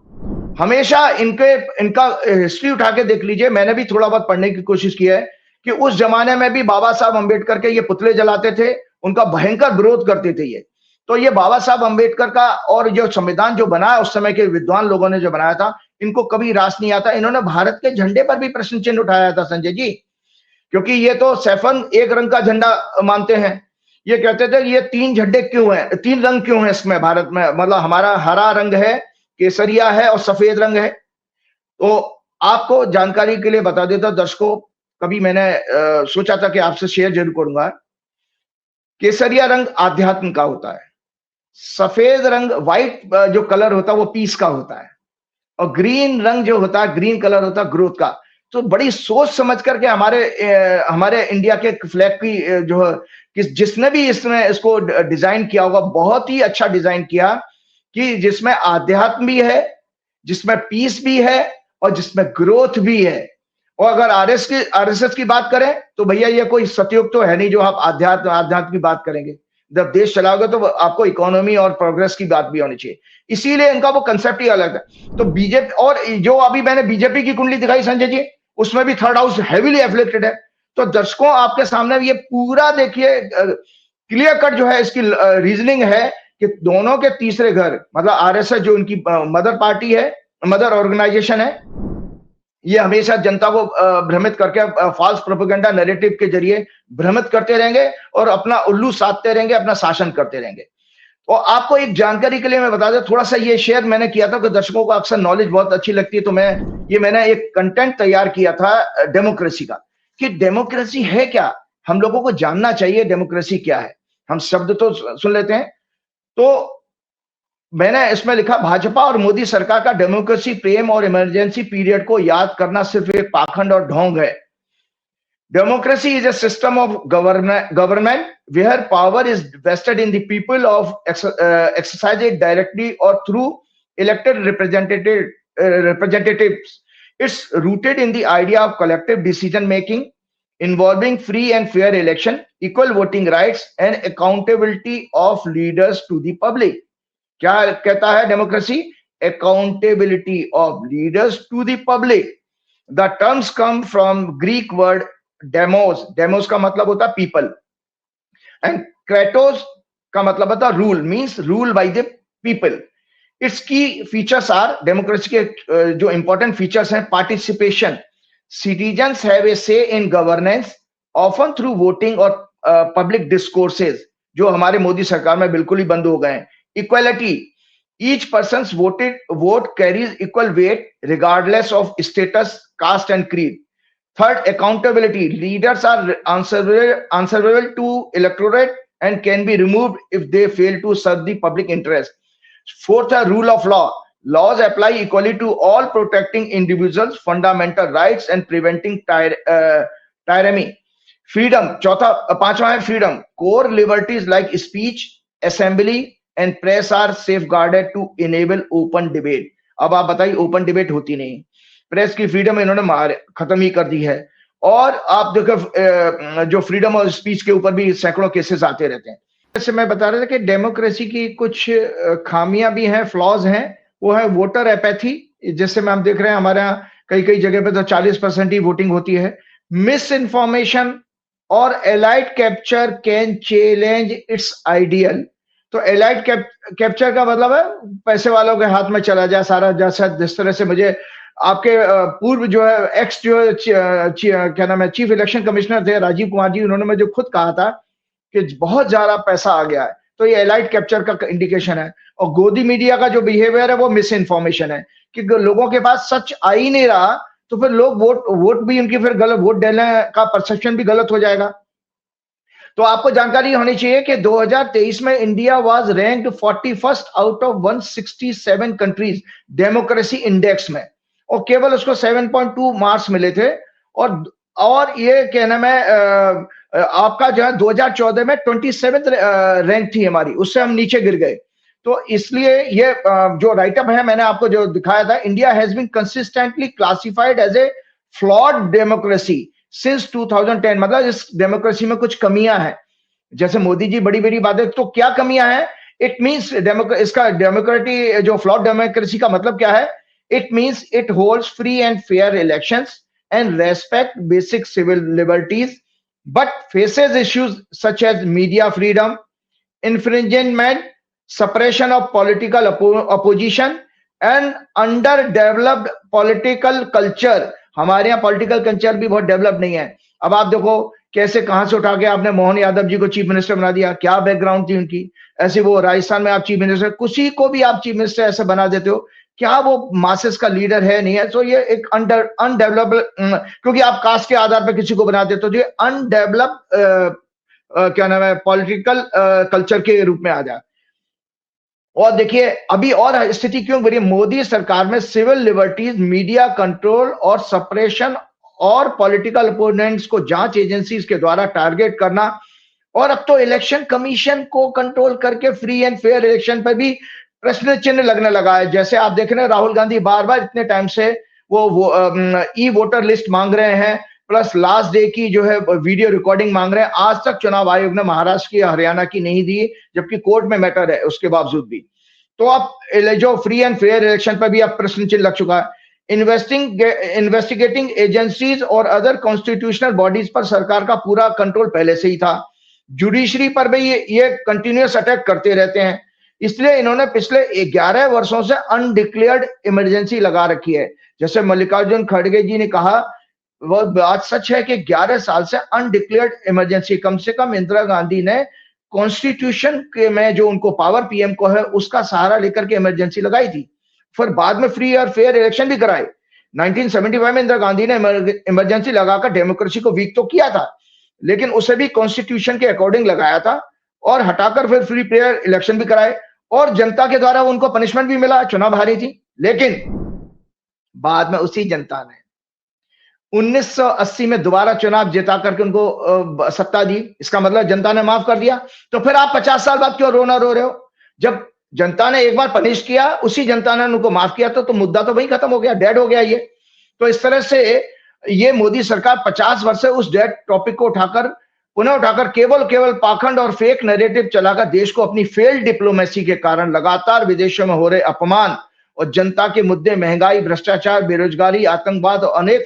हमेशा इनका हिस्ट्री उठा के देख लीजिए, मैंने भी थोड़ा बहुत पढ़ने की कोशिश की है कि उस जमाने में भी बाबा साहब अंबेडकर के ये पुतले जलाते थे, उनका भयंकर विरोध करते थे ये। तो ये बाबा साहब अंबेडकर का और जो संविधान जो बनाया उस समय के विद्वान लोगों ने जो बनाया था, इनको कभी रास नहीं आता। इन्होंने भारत के झंडे पर भी प्रश्न चिन्ह उठाया था संजय जी, क्योंकि ये तो सैफन एक रंग का झंडा मानते हैं। ये कहते थे ये 3 झंडे क्यों हैं, 3 रंग क्यों हैं इसमें भारत में, मतलब हमारा हरा रंग है, केसरिया है और सफेद रंग है। तो आपको जानकारी के लिए बता देता दर्शकों, कभी मैंने सोचा था कि आपसे शेयर जरूर करूंगा। केसरिया रंग आध्यात्म का होता है, सफेद रंग व्हाइट जो कलर होता है वो पीस का होता है, और ग्रीन रंग जो होता है, ग्रीन कलर होता है ग्रोथ का। तो बड़ी सोच समझ करके हमारे इंडिया के फ्लैग की जो जिसने भी इसको डिजाइन किया होगा, बहुत ही अच्छा डिजाइन किया कि जिसमें आध्यात्म भी है, जिसमें पीस भी है और जिसमें ग्रोथ भी है। और अगर आरएसएस की बात करें तो भैया ये कोई सतयुग तो है नहीं जो आप आध्यात्म की बात करेंगे। जब देश चलाओगे तो आपको इकोनॉमी और प्रोग्रेस की बात भी होनी चाहिए, इसीलिए इनका वो कंसेप्ट ही अलग है। तो बीजेपी, और जो अभी मैंने बीजेपी की कुंडली दिखाई संजय जी, उसमें भी 3rd हाउस हेवीली एफ्लिक्टेड है। तो दर्शकों आपके सामने ये पूरा देखिए क्लियर कट जो है इसकी रीजनिंग है कि दोनों के तीसरे घर, मतलब आरएसएस जो उनकी मदर पार्टी है, मदर ऑर्गेनाइजेशन है, ये हमेशा जनता को भ्रमित करके फॉल्स प्रोपेगेंडा नैरेटिव के जरिए भ्रमित करते रहेंगे और अपना उल्लू साधते रहेंगे, अपना शासन करते रहेंगे। तो आपको एक जानकारी के लिए मैं बता दूं, थोड़ा सा ये शेयर मैंने किया था कि दर्शकों को अक्सर नॉलेज बहुत अच्छी लगती है, तो मैंने एक कंटेंट तैयार किया था डेमोक्रेसी का, कि डेमोक्रेसी है क्या, हम लोगों को जानना चाहिए डेमोक्रेसी क्या है। हम शब्द तो सुन लेते हैं। तो मैंने इसमें लिखा, भाजपा और मोदी सरकार का डेमोक्रेसी प्रेम और इमरजेंसी पीरियड को याद करना सिर्फ एक पाखंड और ढोंग है। Democracy is a system of government where power is vested in the people of exercise it directly or through elected representatives. It's rooted in the idea of collective decision making, involving free and fair election, equal voting rights and accountability of leaders to the public. क्या कहता है democracy? Accountability of leaders to the public. The terms come from Greek word demos. Demos का मतलब होता है people. And kratos का मतलब होता है rule, means rule by the people. Its key features are, democracy के जो important features हैं, participation. Citizens have a say in governance, often through voting or public discourses, जो हमारे मोदी सरकार में बिल्कुल ही बंद हो गए हैं. Equality. Each person's vote carries equal weight regardless of status, caste and creed. Third, accountability. Leaders are answerable to electorate and can be removed if they fail to serve the public interest. Fourth, rule of law. Laws apply equally to all, protecting individuals' fundamental rights and preventing tyranny. Freedom. पांचवा है freedom. Core liberties like speech, assembly and press are safeguarded to enable open debate. अब आप बताइए, open debate होती नहीं, press की freedom इन्होंने खत्म ही कर दी है. और आप देखो जो फ्रीडम ऑफ स्पीच के ऊपर भी सैकड़ों केसेस आते रहते हैं. जैसे मैं बता रहा था कि डेमोक्रेसी की कुछ खामियां भी हैं, फ्लॉज हैं. वो है वोटर एपैथी, जिससे हम देख रहे हैं हमारे यहाँ कई जगह पे तो 40% ही वोटिंग होती है. मिस इन्फॉर्मेशन और elite capture can challenge its ideal. तो एलाइट कैप्चर का मतलब है पैसे वालों के हाथ में चला जाए सारा. जैसा जिस तरह से मुझे आपके पूर्व जो है एक्स जो है क्या नाम है चीफ इलेक्शन कमिश्नर थे राजीव कुमार जी, उन्होंने मुझे खुद कहा था कि बहुत ज्यादा पैसा आ गया है. तो ये एलाइट कैप्चर का इंडिकेशन है. और गोदी मीडिया का जो बिहेवियर है वो मिस इन्फॉर्मेशन है कि लोगों के पास सच आ ही नहीं रहा, तो फिर लोग वोट भी उनकी फिर गलत, वोट देने का परसेप्शन भी गलत हो जाएगा. तो आपको जानकारी होनी चाहिए कि 2023 में India was ranked 41st out of 167 countries democracy index में, और केवल उसको 7.2 मार्क्स मिले थे. और ये क्या नाम है आपका जो है 2014 में 27th रैंक थी हमारी, उससे हम नीचे गिर गए. तो इसलिए ये जो राइटअप है मैंने आपको जो दिखाया था, India has been consistently classified as a flawed democracy since 2010. मतलब इस डेमोक्रेसी में कुछ कमियां हैं. जैसे मोदी जी बड़ी बड़ी बातें, तो क्या कमियां हैं? इट मींस इसका डेमोक्रेटी जो फ्लॉड डेमोक्रेसी का मतलब क्या है? It means it holds free and fair elections and respect basic civil liberties, but faces issues such as media freedom, infringement, suppression of political opposition, and underdeveloped political culture. हमारे यहाँ political culture भी बहुत develop नहीं है. अब आप देखो कैसे कहां से उठा के आपने मोहन यादव जी को चीफ मिनिस्टर बना दिया, क्या बैकग्राउंड थी उनकी. ऐसे वो राजस्थान में आप चीफ मिनिस्टर, किसी को भी आप चीफ मिनिस्टर ऐसे बना देते हो, क्या वो मासेस का लीडर है? नहीं है. तो ये एक अनडेवलप्ड, क्योंकि आप कास्ट के आधार पर किसी को बना देते हो, तो ये अनडेवलप्ड क्या नाम है पॉलिटिकल कल्चर के रूप में आ जाए. और देखिए अभी और स्थिति क्यों बढ़ी. मोदी सरकार में सिविल लिबर्टीज, मीडिया कंट्रोल और सप्रेशन और पॉलिटिकल अपोनेंट्स को जांच एजेंसीज के द्वारा टारगेट करना, और अब तो इलेक्शन कमीशन को कंट्रोल करके फ्री एंड फेयर इलेक्शन पर भी प्रश्न चिन्ह लगने लगा है. जैसे आप देख रहे हैं राहुल गांधी बार बार इतने टाइम से वो ई वोटर लिस्ट मांग रहे हैं, प्लस लास्ट डे की जो है वीडियो रिकॉर्डिंग मांग रहे हैं. आज तक चुनाव आयोग ने महाराष्ट्र की, हरियाणा की नहीं दी, जबकि कोर्ट में मैटर है उसके बावजूद भी. तो अब जो फ्री एंड फेयर इलेक्शन पर भी अब प्रश्न चिन्ह लग चुका है. इन्वेस्टिगेटिंग एजेंसीज और अदर कॉन्स्टिट्यूशनल बॉडीज पर सरकार का पूरा कंट्रोल पहले से ही था. जुडिशरी पर भी ये कंटिन्यूअस अटैक करते रहते हैं. इसलिए इन्होंने पिछले 11 वर्षों से अनडिक्लेयर्ड इमरजेंसी लगा रखी है. जैसे मल्लिकार्जुन खड़गे जी ने कहा, वो बात सच है कि 11 साल से अनडिक्लेयर्ड इमरजेंसी, कम से कम इंदिरा गांधी ने कॉन्स्टिट्यूशन के में जो उनको पावर पीएम को है उसका सहारा लेकर के इमरजेंसी लगाई थी. फिर बाद में फ्री और फेयर इलेक्शन भी कराए. 1975 में इंदिरा गांधी ने इमरजेंसी लगाकर डेमोक्रेसी को वीक तो किया था, लेकिन उसे भी कॉन्स्टिट्यूशन के अकॉर्डिंग लगाया था, और हटाकर फिर फ्री फेयर इलेक्शन भी कराए, और जनता के द्वारा उनको पनिशमेंट भी मिला, चुनाव हारी थी. लेकिन बाद में उसी जनता ने 1980 में दोबारा चुनाव जिता करके उनको सत्ता दी. इसका मतलब जनता ने माफ कर दिया. तो फिर आप 50 साल बाद क्यों रोना रो रहे हो? जब जनता ने एक बार पनिश किया, उसी जनता ने उनको माफ किया, तो मुद्दा तो वही खत्म हो गया, डेड हो गया ये. तो इस तरह से ये मोदी सरकार 50 वर्ष से उस डेड टॉपिक को पुनः उठाकर केवल पाखंड और फेक नैरेटिव चलाकर देश को अपनी फेल्ड डिप्लोमेसी के कारण लगातार विदेशों में हो रहे अपमान और जनता के मुद्दे, महंगाई, भ्रष्टाचार, बेरोजगारी, आतंकवाद और अनेक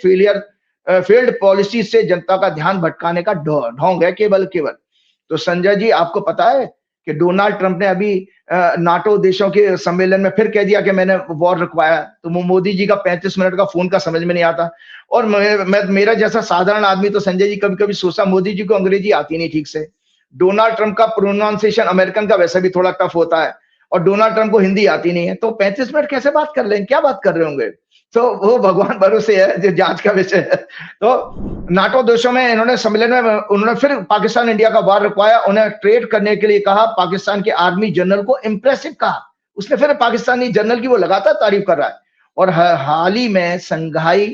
फेल्ड पॉलिसी से जनता का ध्यान भटकाने का ढोंग है केवल। तो संजय जी, आपको पता है कि डोनाल्ड ट्रंप ने अभी नाटो देशों के सम्मेलन में फिर कह दिया कि मैंने वॉर रुकवाया। तो मोदी जी का 35 मिनट का फोन का समझ में नहीं आता। और मेरा जैसा साधारण आदमी तो संजय जी कभी कभी सोचा मोदी जी को अंग्रेजी आती नहीं ठीक से। डोनाल्ड ट्रंप का प्रोनाउंसिएशन अमेरिकन का वैसे भी थोड़ा टफ होता है और डोनाल्ड ट्रंप को हिंदी आती नहीं है, तो 35 मिनट कैसे बात कर लेंगे, क्या बात कर रहे होंगे। तो वो भगवान भरोसे है, जो जांच का विषय है। तो नाटो देशों में इन्होंने सम्मेलन में उन्होंने फिर पाकिस्तान इंडिया का वार रुकवाया, उन्हें ट्रेड करने के लिए कहा, पाकिस्तान के आर्मी जनरल को इंप्रेसिव कहा। उसने फिर पाकिस्तानी जनरल की वो लगातार तारीफ कर रहा है। और हाल ही में संघाई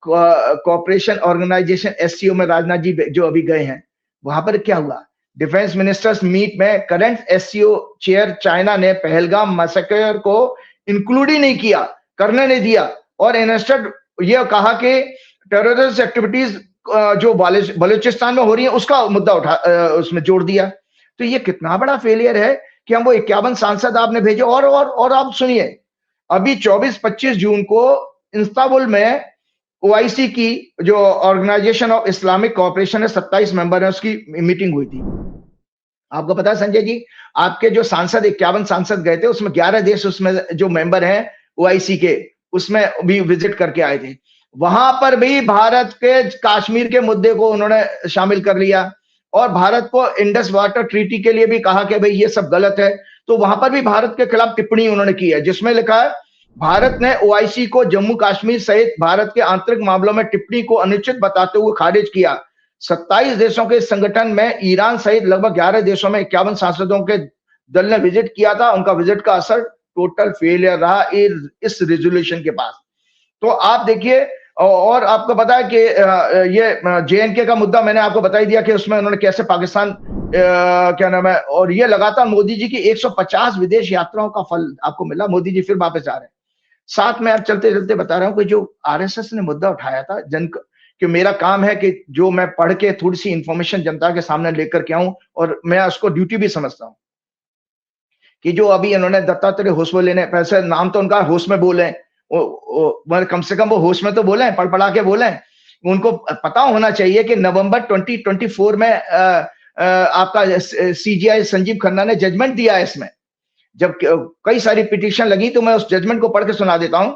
कोऑपरेशन ऑर्गेनाइजेशन एससीओ में राजनाथ जी जो अभी गए हैं, वहां पर क्या हुआ, डिफेंस मिनिस्टर्स मीट में करंट एससीओ चेयर चाइना ने पहलगाम मैसेकर को इंक्लूड ही नहीं किया, करने नहीं दिया, और इंस्टेड ये कहा कि टेररिस्ट एक्टिविटीज जो बलूचिस्तान में हो रही है उसका मुद्दा उसमें जोड़ दिया। तो ये कितना बड़ा फेलियर है कि हम वो 51 सांसद आपने भेजे। और आप सुनिए, अभी 24-25 जून को इस्तांबुल में ओआईसी की जो ऑर्गेनाइजेशन ऑफ इस्लामिक कोऑपरेशन है, 27 मेंबर है, उसकी मीटिंग हुई थी। आपको पता है संजय जी, आपके जो सांसद 51 सांसद गए थे, उसमें 11 देश उसमें जो मेंबर हैं ओआईसी के, उसमें भी विजिट करके आए थे। वहां पर भी भारत के कश्मीर के मुद्दे को उन्होंने शामिल कर लिया और भारत को इंडस वाटर ट्रीटी के लिए भी कहा कि भाई ये सब गलत है। तो वहां पर भी भारत के खिलाफ टिप्पणी उन्होंने की है, जिसमें लिखा है भारत ने ओआईसी को जम्मू कश्मीर सहित भारत के आंतरिक मामलों में टिप्पणी को अनुचित बताते हुए खारिज किया। 27 देशों के संगठन में ईरान सहित लगभग 11 देशों में 51 सांसदों के दल ने विजिट किया था। उनका विजिट का असर टोटल फेलियर रहा इस रेजोल्यूशन के पास। तो आप देखिए, और आपको पता है कि ये जेएनके का मुद्दा मैंने आपको बता ही दिया कि उसमें उन्होंने कैसे पाकिस्तान क्या नाम है, और ये लगातार मोदी जी की 150 विदेश यात्राओं का फल आपको मिला। मोदी जी फिर वापस आ रहे हैं। साथ में आप चलते चलते बता रहा हूं कि जो आरएसएस ने मुद्दा उठाया था कि मेरा काम है कि जो मैं पढ़ के थोड़ी सी इंफॉर्मेशन जनता के सामने लेकर के आऊं, और मैं उसको ड्यूटी भी समझता हूं कि जो अभी इन्होंने दत्तात्रेय होश में लेने, पैसे नाम तो उनका होश में बोले, कम से कम वो होश में तो बोले, पढ़ पढ़ा के बोले। उनको पता होना चाहिए कि नवंबर 2024 में आपका सीजीआई संजीव खन्ना ने जजमेंट दिया है इसमें। जब कई सारी पिटीशन लगी तो मैं उस जजमेंट को पढ़ के सुना देता हूं।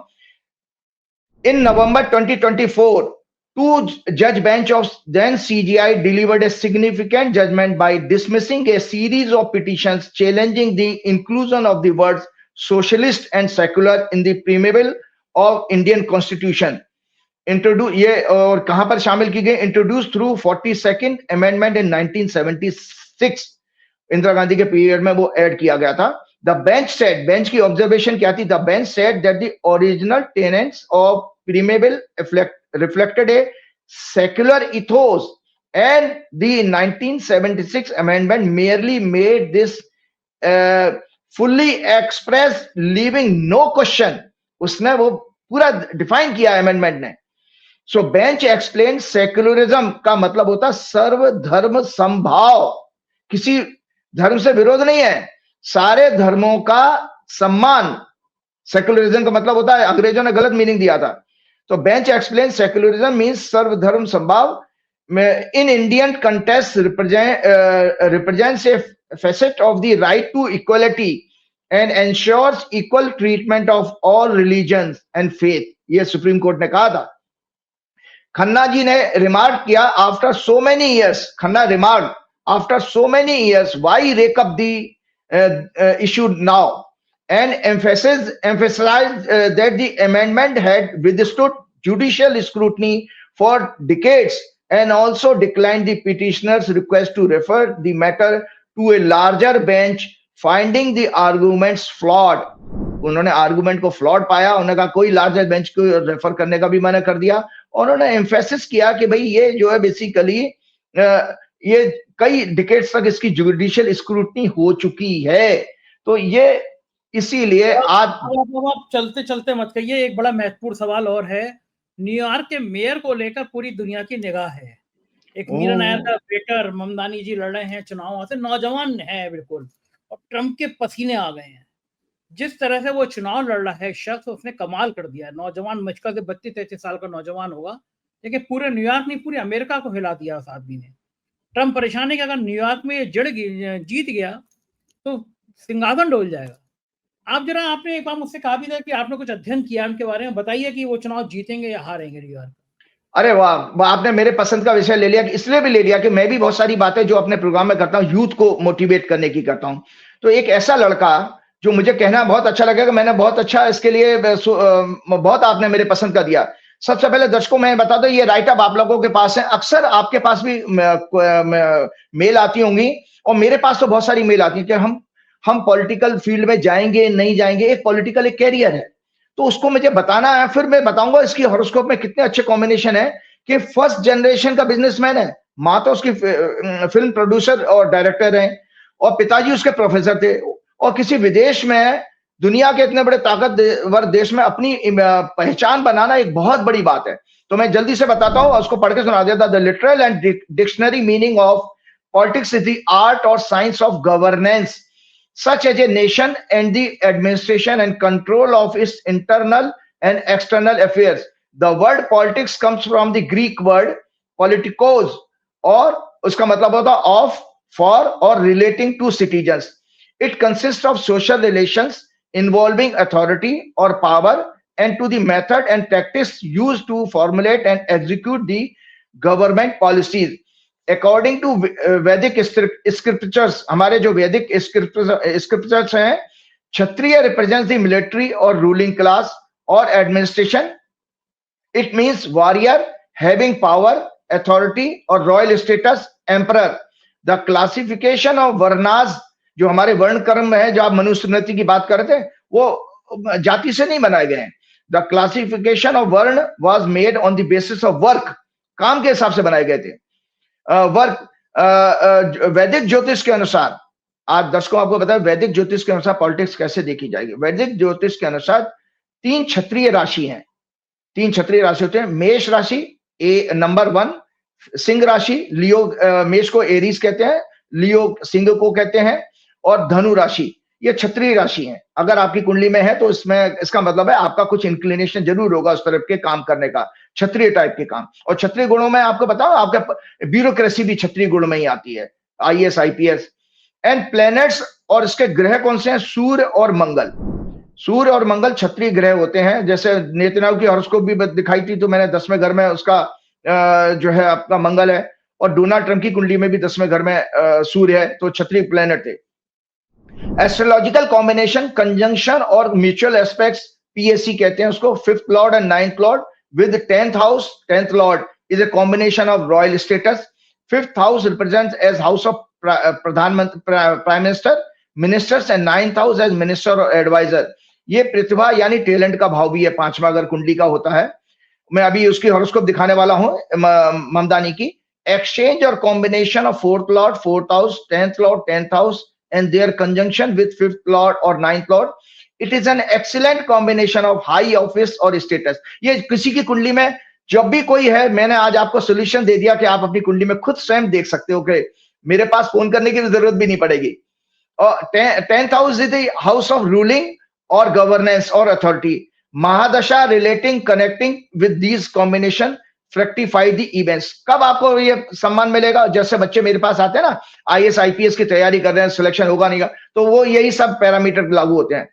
इन नवंबर 2024, two judge bench of then CGI delivered a significant judgment by dismissing a series of petitions challenging the inclusion of the words socialist and secular in the preamble of Indian Constitution. ये और कहां पर शामिल की गई, introduce through 42nd amendment in 1976, Indira Gandhi के period में वो ऐड किया गया था। द बेंच सेड, बेंच की ऑब्जर्वेशन क्या थी, the bench said that the original tenants of preamble reflected a secular ethos and the 1976 amendment merely made this fully expressed, leaving no question. उसने वो पूरा डिफाइन किया अमेंडमेंट ने। सो bench explain secularism का मतलब होता सर्वधर्म समभाव, किसी धर्म से विरोध नहीं है, सारे धर्मों का सम्मान। सेक्युलरिज्म का मतलब होता है, अंग्रेजों ने गलत मीनिंग दिया था। तो बेंच एक्सप्लेन सेक्युलरिज्म मीन्स सर्वधर्म समभाव में in Indian contest represents A facet of the right to equality and ensures equal treatment of all religions and faith, ये सुप्रीम कोर्ट ने कहा था। खन्ना जी ने रिमार्क किया, after so many years, Khanna remark after so many years why rake up the issue now and emphasized that the amendment had withstood judicial scrutiny for decades and also declined the petitioner's request to refer the matter to a larger bench, finding the arguments flawed. उन्होंने argument को flawed पाया, उन्होंने कहा कोई larger bench को refer करने का भी मना कर दिया, और उन्होंने एम्फेसिस किया कि भाई ये जो है बेसिकली ये कई डिकेड्स तक इसकी जुडिशियल स्क्रूटनी हो चुकी है। तो ये इसीलिए आज आप चलते चलते मत कहिए, एक बड़ा महत्वपूर्ण सवाल और है न्यूयॉर्क के मेयर को लेकर पूरी दुनिया की निगाह है। एक मीरा नायर का बेटर ममदानी जी लड़ रहे हैं चुनाव, वहां से नौजवान है बिल्कुल, और ट्रंप के पसीने आ गए हैं। जिस तरह से वो चुनाव लड़ रहा है शख्स, उसने कमाल कर दिया है। नौजवान मुश्किल से 32-33 साल का नौजवान होगा, लेकिन पूरे न्यूयॉर्क नहीं, पूरे अमेरिका को हिला दिया उस आदमी ने। ट्रंप परेशान है कि अगर न्यूयॉर्क में ये जीत गया तो सिंहासन डोल जाएगा। आप जरा, आपने एक बार मुझसे कहा भी था कि आपने कुछ अध्ययन किया उनके बारे में, बताइए कि वो चुनाव जीतेंगे या हारेंगे न्यूयॉर्क। अरे वाह, आपने मेरे पसंद का विषय ले लिया, इसलिए भी ले लिया कि मैं भी बहुत सारी बातें जो अपने प्रोग्राम में करता हूँ यूथ को मोटिवेट करने की करता हूँ। तो एक ऐसा लड़का जो मुझे कहना बहुत अच्छा लगेगा, मैंने बहुत अच्छा इसके लिए बहुत आपने मेरे पसंद का दिया। सबसे पहले दर्शकों मैं बता दूं, ये राइट अप आप लोगों के पास है, अक्सर आपके पास भी मेल आती होंगी और मेरे पास तो बहुत सारी मेल आती है कि हम पॉलिटिकल फील्ड में जाएंगे नहीं जाएंगे। एक पॉलिटिकल एक कैरियर है, तो उसको मुझे बताना है, फिर मैं बताऊंगा इसकी हॉरोस्कोप में कितने अच्छे कॉम्बिनेशन है कि फर्स्ट जनरेशन का बिजनेसमैन है, माँ तो उसकी फिल्म प्रोड्यूसर और डायरेक्टर है और पिताजी उसके प्रोफेसर थे, और किसी विदेश में दुनिया के इतने बड़े ताकतवर देश में अपनी पहचान बनाना एक बहुत बड़ी बात है। तो मैं जल्दी से बताता हूं, उसको पढ़ के सुना देता। The literal and dictionary meaning of politics is the art और science of governance such as a nation and the administration and control of its internal and external affairs. The word politics comes from the Greek word politikos, और उसका मतलब होता of, for or relating to citizens. It consists of social relations involving authority or power and to the method and tactics used to formulate and execute the government policies. According to Vedic scriptures, हमारे जो Vedic scriptures हैं, Kshatriya represents the military और ruling class और administration. It means warrior having power, authority और royal status, emperor. The classification of varnas, जो हमारे वर्ण कर्म है, जो आप मनुस्मृति की बात कर रहे थे, वो जाति से नहीं बनाए गए हैं। द क्लासिफिकेशन ऑफ वर्ण was made on the basis of work, काम के हिसाब से बनाए गए थे। वर्क वैदिक ज्योतिष के अनुसार, आज दर्शकों आपको बताया वैदिक ज्योतिष के अनुसार पॉलिटिक्स कैसे देखी जाएगी। वैदिक ज्योतिष के अनुसार 3 क्षत्रिय राशि हैं, 3 क्षत्रिय राशि होते हैं। मेष राशि नंबर 1, सिंह राशि, लियो मेष को एरीज कहते हैं, लियो सिंह को कहते हैं, और धनु राशि ये क्षत्रिय राशि है। अगर आपकी कुंडली में है तो इसमें इसका मतलब है आपका कुछ इंक्लिनेशन जरूर होगा उस तरफ के काम करने का, क्षत्रिय टाइप के काम। और क्षत्रिय गुणों में आपको बताओ, आपके ब्यूरोक्रेसी भी क्षत्रिय गुण में ही आती है, आईएएस आईपीएस। एंड प्लैनेट्स, और इसके ग्रह कौन से हैं? सूर्य और मंगल। सूर्य और मंगल क्षत्रिय ग्रह होते हैं। जैसे नेतन्याहू की हॉरोस्कोप भी दिखाई थी तो मैंने 10वें घर में उसका जो है आपका मंगल है, और डोनाल्ड ट्रंप की कुंडली में भी 10वें घर में सूर्य है, तो क्षत्रिय प्लैनेट थे। एस्ट्रोलॉजिकल कॉम्बिनेशन, कंजंक्शन और म्यूचुअल एस्पेक्ट्स, पीएससी कहते हैं उसको, 5th Lord and 9th Lord with 10th house. 10th lord is a combination of royal status. 5th house represents as house of prime minister, ministers, and 9th house as minister or advisor. ये प्रतिभा यानी talent का भाव भी है, 5वां अगर कुंडली का होता है। मैं अभी उसकी हॉरोस्कोप दिखाने वाला हूं ममदानी की। एक्सचेंज और combination of 4th lord, 4th house, 10th lord, 10th house and their conjunction with 5th lord or 9th lord, it is an excellent combination of high office और status। ये किसी की कुंडली में जब भी कोई है, मैंने आज आपको सोल्यूशन दे दिया कि आप अपनी कुंडली में खुद स्वयं देख सकते हो कि मेरे पास फोन करने की जरूरत भी नहीं पड़ेगी। और 10th house is the house of ruling और गवर्नेंस और authority. Mahadasha relating connecting with these combination fructify the events. कब आपको ये सम्मान मिलेगा? जैसे बच्चे मेरे पास आते हैं ना, आईएएस आईपीएस की तैयारी कर रहे हैं, सिलेक्शन होगा नहीं, तो वो यही सब पैरामीटर लागू होते हैं।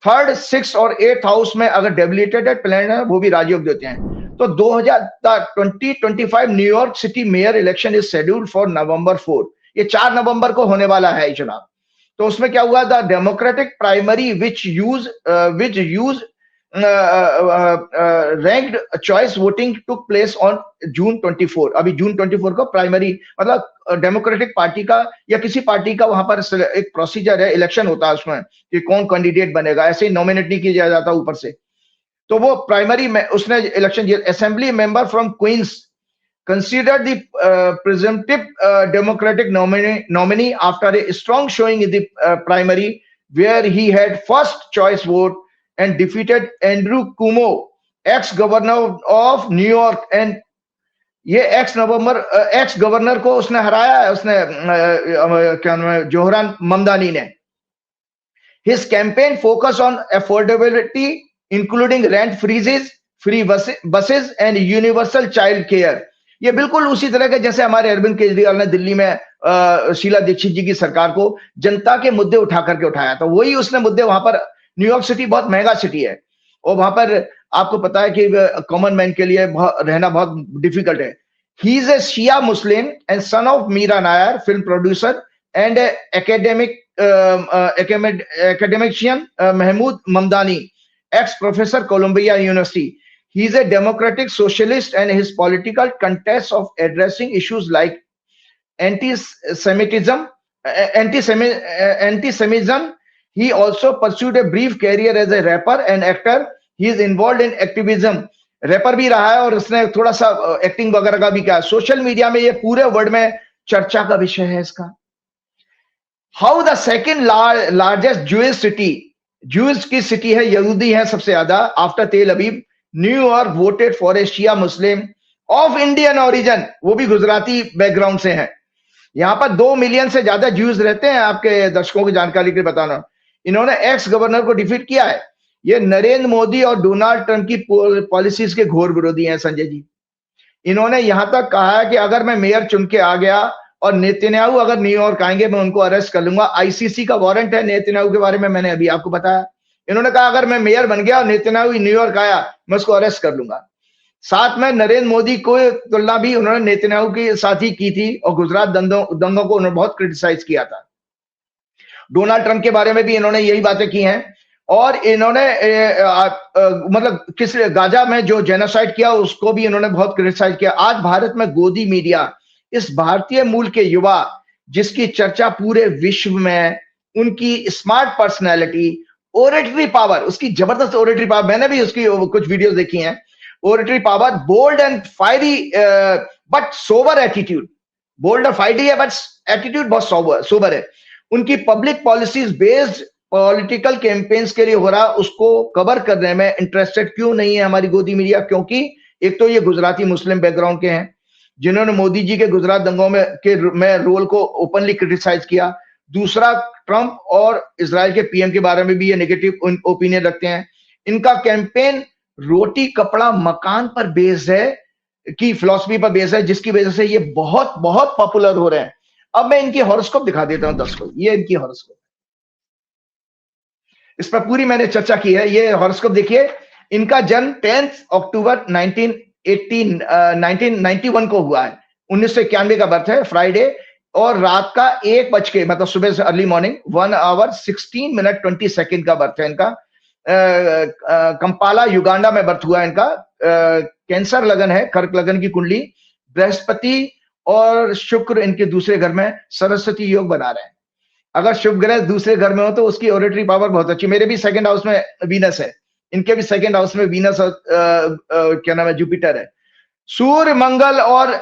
3rd, 6th और 8th हाउस में अगर डेबिलिटेटेड प्लैनेट है वो भी राजयोग देते हैं। तो 2025 New York city mayor election is scheduled for November 4। ये 4 नवंबर को होने वाला है चुनाव। तो उसमें क्या हुआ? The democratic primary which use ranked choice voting took place on June 24। अभी June 24 को प्राइमरी, मतलब डेमोक्रेटिक पार्टी का या किसी पार्टी का वहां पर एक प्रोसीजर है, इलेक्शन होता है उसमें कि कौन कैंडिडेट बनेगा, ऐसे ही नॉमिनेट नहीं किया जाता ऊपर से। तो वो प्राइमरी में उसने election. Assembly member from Queens considered the presumptive democratic nominee after a strong showing in the primary where he had first choice vote and defeated Andrew Cuomo x governor of New York, and ये x governor को उसने हराया है, उसने क्या नाम है, Zohran Mamdani ने। His campaign focused on affordability, including rent freezes, free buses and universal child care. ये बिल्कुल उसी तरह के जैसे हमारे अरविंद केजरीवाल ने दिल्ली में शीला दीक्षित जी की सरकार को जनता के मुद्दे उठा करके उठाया था, वही उसने मुद्दे वहां पर। न्यूयॉर्क सिटी बहुत महंगा सिटी है और वहां पर आपको पता है कि कॉमन मैन के लिए रहना बहुत डिफिकल्ट है। He is a Shia Muslim and son of Mira Nair, film producer and academician Mahmood Mamdani, ex-professor Columbia University. He is a democratic socialist and his political contest of addressing issues like anti-Semitism. He also pursued a brief career as a rapper and actor. He is involved in activism. Rapper भी रहा है और उसने थोड़ा सा acting वगैरह का भी किया। सोशल मीडिया में ये पूरे वर्ल्ड में चर्चा का विषय है इसका। How the second largest Jewish city, Jewish की सिटी है, यहूदी है सबसे ज्यादा after Tel Aviv, New York voted for a Shia Muslim of Indian origin, वो भी गुजराती बैकग्राउंड से हैं। यहाँ पर 2 मिलियन से ज्यादा ज्यूज रहते हैं, आपके दर्शकों की जानकारी के लिए बताना। इन्होंने एक्स गवर्नर को डिफीट किया है। ये नरेंद्र मोदी और डोनाल्ड ट्रंप की पॉलिसीज के घोर विरोधी हैं संजय जी। इन्होंने यहां तक कहा है कि अगर मैं मेयर चुन के आ गया और नेतन्याहू अगर न्यूयॉर्क आएंगे मैं उनको अरेस्ट कर लूंगा। आईसीसी का वारंट है नेतन्याहू के बारे में, मैंने अभी आपको बताया। इन्होंने कहा अगर मैं मेयर बन गया और नेतन्याहू न्यूयॉर्क आया मैं उसको अरेस्ट कर लूंगा। साथ में नरेंद्र मोदी को तुलना भी उन्होंने नेतन्याहू के साथ ही की थी और गुजरात दंगों को उन्होंने बहुत क्रिटिसाइज किया था। डोनाल्ड ट्रंप के बारे में भी इन्होंने यही बातें की हैं और इन्होंने मतलब किस गाजा में जो जेनोसाइड किया उसको भी इन्होंने बहुत क्रिटिसाइज किया। आज भारत में गोदी मीडिया, इस भारतीय मूल के युवा जिसकी चर्चा पूरे विश्व में, उनकी स्मार्ट पर्सनैलिटी, ओरेटरी पावर, उसकी जबरदस्त ओरेटरी पावर, मैंने भी उसकी कुछ वीडियोस देखी हैं। Oratory power, bold and fiery but sober attitude, bold और फायरी है बट एटीट्यूड बहुत सोबर है। उनकी public policies based political campaigns के लिए हो रहा, उसको कवर करने में इंटरेस्टेड क्यों नहीं है हमारी गोदी मीडिया? क्योंकि एक तो ये गुजराती मुस्लिम बैकग्राउंड के हैं जिन्होंने मोदी जी के गुजरात दंगों में रोल को ओपनली क्रिटिसाइज किया। दूसरा, ट्रंप और इजराइल के पीएम के बारे में भी ये नेगेटिव ओपिनियन रखते हैं। इनका कैंपेन रोटी कपड़ा मकान पर बेस्ड है, की फिलॉसफी पर बेस्ड है, जिसकी वजह से ये बहुत बहुत पॉपुलर हो रहे हैं। अब मैं इनकी हॉरोस्कोप दिखा देता हूं दर्शकों, ये इनकी हॉरोस्कोप, इस पर पूरी मैंने चर्चा की है। ये हॉरोस्कोप देखिए, इनका जन्म 10 अक्टूबर 1991 को हुआ है, 1991 का बर्थ है, फ्राइडे, और रात का 1 बज के मतलब सुबह से early morning 1 hour 16 minute 20 second का बर्थ है इनका। कंपाला युगांडा में बर्थ हुआ है इनका। कैंसर लगन है, कर्क लगन की कुंडली, बृहस्पति और शुक्र इनके दूसरे घर में सरस्वती योग बना रहे हैं। अगर शुभ ग्रह दूसरे घर में हो तो उसकी ओरेटरी पावर बहुत अच्छी। मेरे भी सेकंड हाउस में वीनस है, इनके भी सेकंड हाउस में वीनस और क्या नाम है, जुपिटर है। सूर्य, मंगल और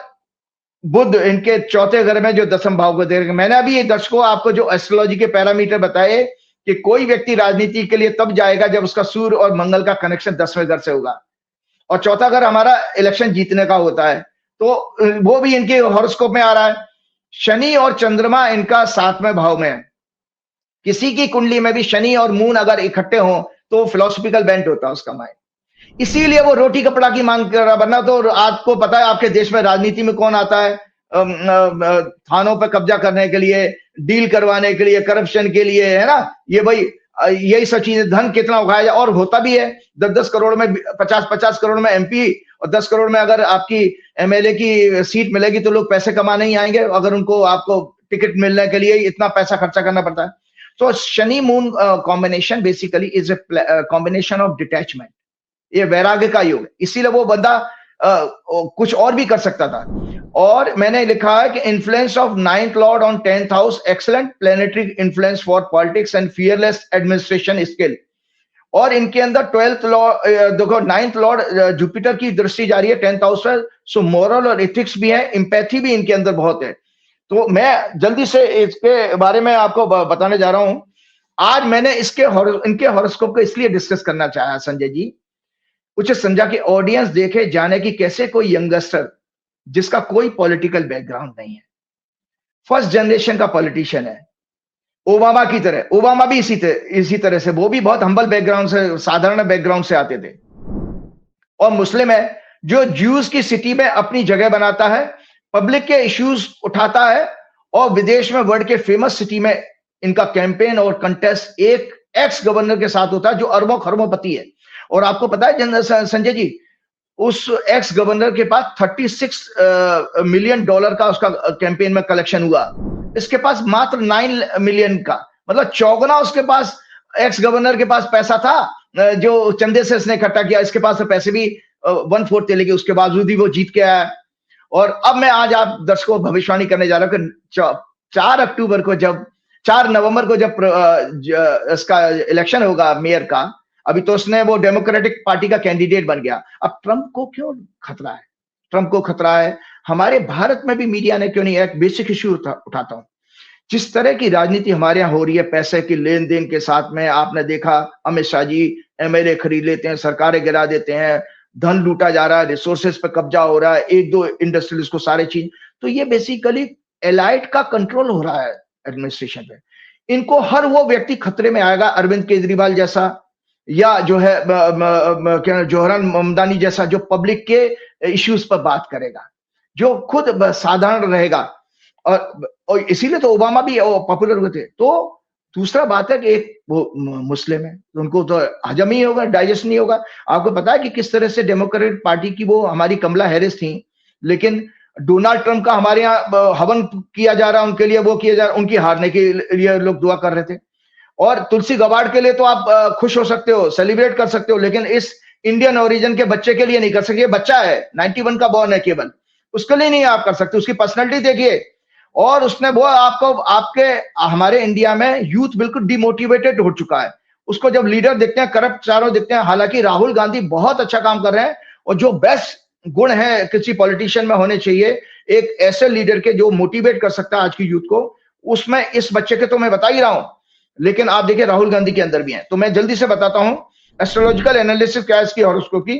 बुध इनके चौथे घर में जो दसम भाव को दे रहे हैं। मैंने अभी दर्शकों आपको जो एस्ट्रोलॉजी के पैरामीटर बताए कि कोई व्यक्ति राजनीति के लिए तब जाएगा जब उसका सूर्य और मंगल का कनेक्शन 10वें घर से होगा, और चौथा घर हमारा इलेक्शन जीतने का होता है, तो वो भी इनके हॉरोस्कोप में आ रहा है। शनि और चंद्रमा इनका 7वें भाव में है। किसी की कुंडली में भी शनि और मून अगर इकट्ठे हों तो फिलोसफिकल बेंट होता है उसका माइंड, इसीलिए वो रोटी कपड़ा की मांग कर रहा। वरना तो आपको पता है आपके देश में राजनीति में कौन आता है, थानों पर कब्जा करने के लिए, डील करवाने के लिए, करप्शन के लिए, है ना, ये भाई यही सब चीजें, धन कितना उगाया जाए, और होता भी है। 10-10 करोड़ में, 50-50 करोड़ में एमपी और 10 करोड़ में अगर आपकी एमएलए की सीट मिलेगी तो लोग पैसे कमाने ही आएंगे, अगर उनको आपको टिकट मिलने के लिए इतना पैसा खर्चा करना पड़ता है। तो Shani moon combination basically is a combination of detachment, ये वैराग्य का योग है, इसीलिए वो बंदा कुछ और भी कर सकता था। और मैंने लिखा है कि influence of 9th Lord on 10th house, excellent planetary influence for politics and fearless administration skill. और इनके अंदर 12th लॉर्ड, देखो 9th लॉर्ड जुपिटर की दृष्टि जा रही है 10th हाउस पर, सो मोरल और एथिक्स भी है, एम्पैथी भी इनके अंदर बहुत है। तो मैं जल्दी से इसके बारे में आपको बताने जा रहा हूं। आज मैंने इनके हॉरोस्कोप को इसलिए डिस्कस करना चाहा संजय जी, उचित समझा कि ऑडियंस देखे जाने की कैसे कोई यंगस्टर जिसका कोई पॉलिटिकल बैकग्राउंड नहीं है, फर्स्ट जनरेशन का पॉलिटिशियन है, ओबामा की तरह। ओबामा भी इसी तरह से, वो भी बहुत हम्बल बैकग्राउंड से, साधारण बैकग्राउंड से आते थे, और मुस्लिम है जो ज्यूज की सिटी में अपनी जगह बनाता है, पब्लिक के इश्यूज उठाता है, और विदेश में वर्ल्ड के फेमस सिटी में इनका कैंपेन और कंटेस्ट एक एक्स गवर्नर के साथ होता है जो अरबों खरबों है। और आपको पता है संजय जी, उस एक्स गवर्नर के पास 36 मिलियन डॉलर का उसका कैंपेन में कलेक्शन हुआ, इसके पास मात्र 9 मिलियन का, मतलब चौगुना उसके पास, एक्स गवर्नर के पास पैसा था जो चंदे से उसने इकट्ठा किया। इसके पास पैसे भी 1/4 थे, लेकिन उसके बावजूद भी वो जीत के आया। और अब मैं आज आप दर्शकों भविष्यवाणी करने जा रहा हूं कि 4 नवंबर को जब इसका इलेक्शन होगा मेयर का, अभी तो उसने वो डेमोक्रेटिक पार्टी का कैंडिडेट बन गया। अब ट्रंप को क्यों खतरा है? ट्रंप को खतरा है, हमारे भारत में भी मीडिया ने क्यों नहीं, एक बेसिक इश्यू उठाता हूं। जिस तरह की राजनीति हमारे यहाँ हो रही है, पैसे की लेन देन के साथ में, आपने देखा अमित शाह जी एमएलए खरीद लेते हैं, सरकारें गिरा देते हैं, धन लूटा जा रहा है, रिसोर्सेज पर कब्जा हो रहा है, 1-2 इंडस्ट्रियलिस्ट को सारे चीज, तो ये बेसिकली एलाइट का कंट्रोल हो रहा है एडमिनिस्ट्रेशन पे। इनको हर वो व्यक्ति खतरे में आएगा, अरविंद केजरीवाल जैसा, या जो है क्या जोहरान ममदानी जैसा, जो पब्लिक के इश्यूज पर बात करेगा, जो खुद साधारण रहेगा। और इसीलिए तो ओबामा भी पॉपुलर हुए थे। तो दूसरा बात है कि एक वो मुस्लिम है, तो उनको तो हजम ही होगा, डाइजेस्ट नहीं होगा। आपको पता है कि किस तरह से डेमोक्रेटिक पार्टी की वो हमारी कमला हैरिस थी, लेकिन डोनाल्ड ट्रंप का हमारे यहाँ हवन किया जा रहा है, उनके लिए वो किया जा रहा है, उनकी हारने के लिए लोग दुआ कर रहे थे। और तुलसी गवाड़ के लिए तो आप खुश हो सकते हो, सेलिब्रेट कर सकते हो, लेकिन इस इंडियन ओरिजिन के बच्चे के लिए नहीं कर सकते। बच्चा है 91 का बॉर्न है केवल, उसके लिए नहीं आप कर सकते। उसकी पर्सनैलिटी देखिए, और उसने वो आपको आपके हमारे इंडिया में यूथ बिल्कुल डिमोटिवेटेड हो चुका है। उसको जब लीडर देखते हैं, करप्ट चारों देखते हैं। हालांकि राहुल गांधी बहुत अच्छा काम कर रहे हैं, और जो बेस्ट गुण है किसी पॉलिटिशियन में होने चाहिए, एक ऐसे लीडर के जो मोटिवेट कर सकता है आज की यूथ को, उसमें इस बच्चे के तो मैं बता ही रहा हूं, लेकिन आप देखिए राहुल गांधी के अंदर भी है। तो मैं जल्दी से बताता हूं एस्ट्रोलॉजिकल एनालिसिस क्या है इसकी, हॉरोस्कोप की।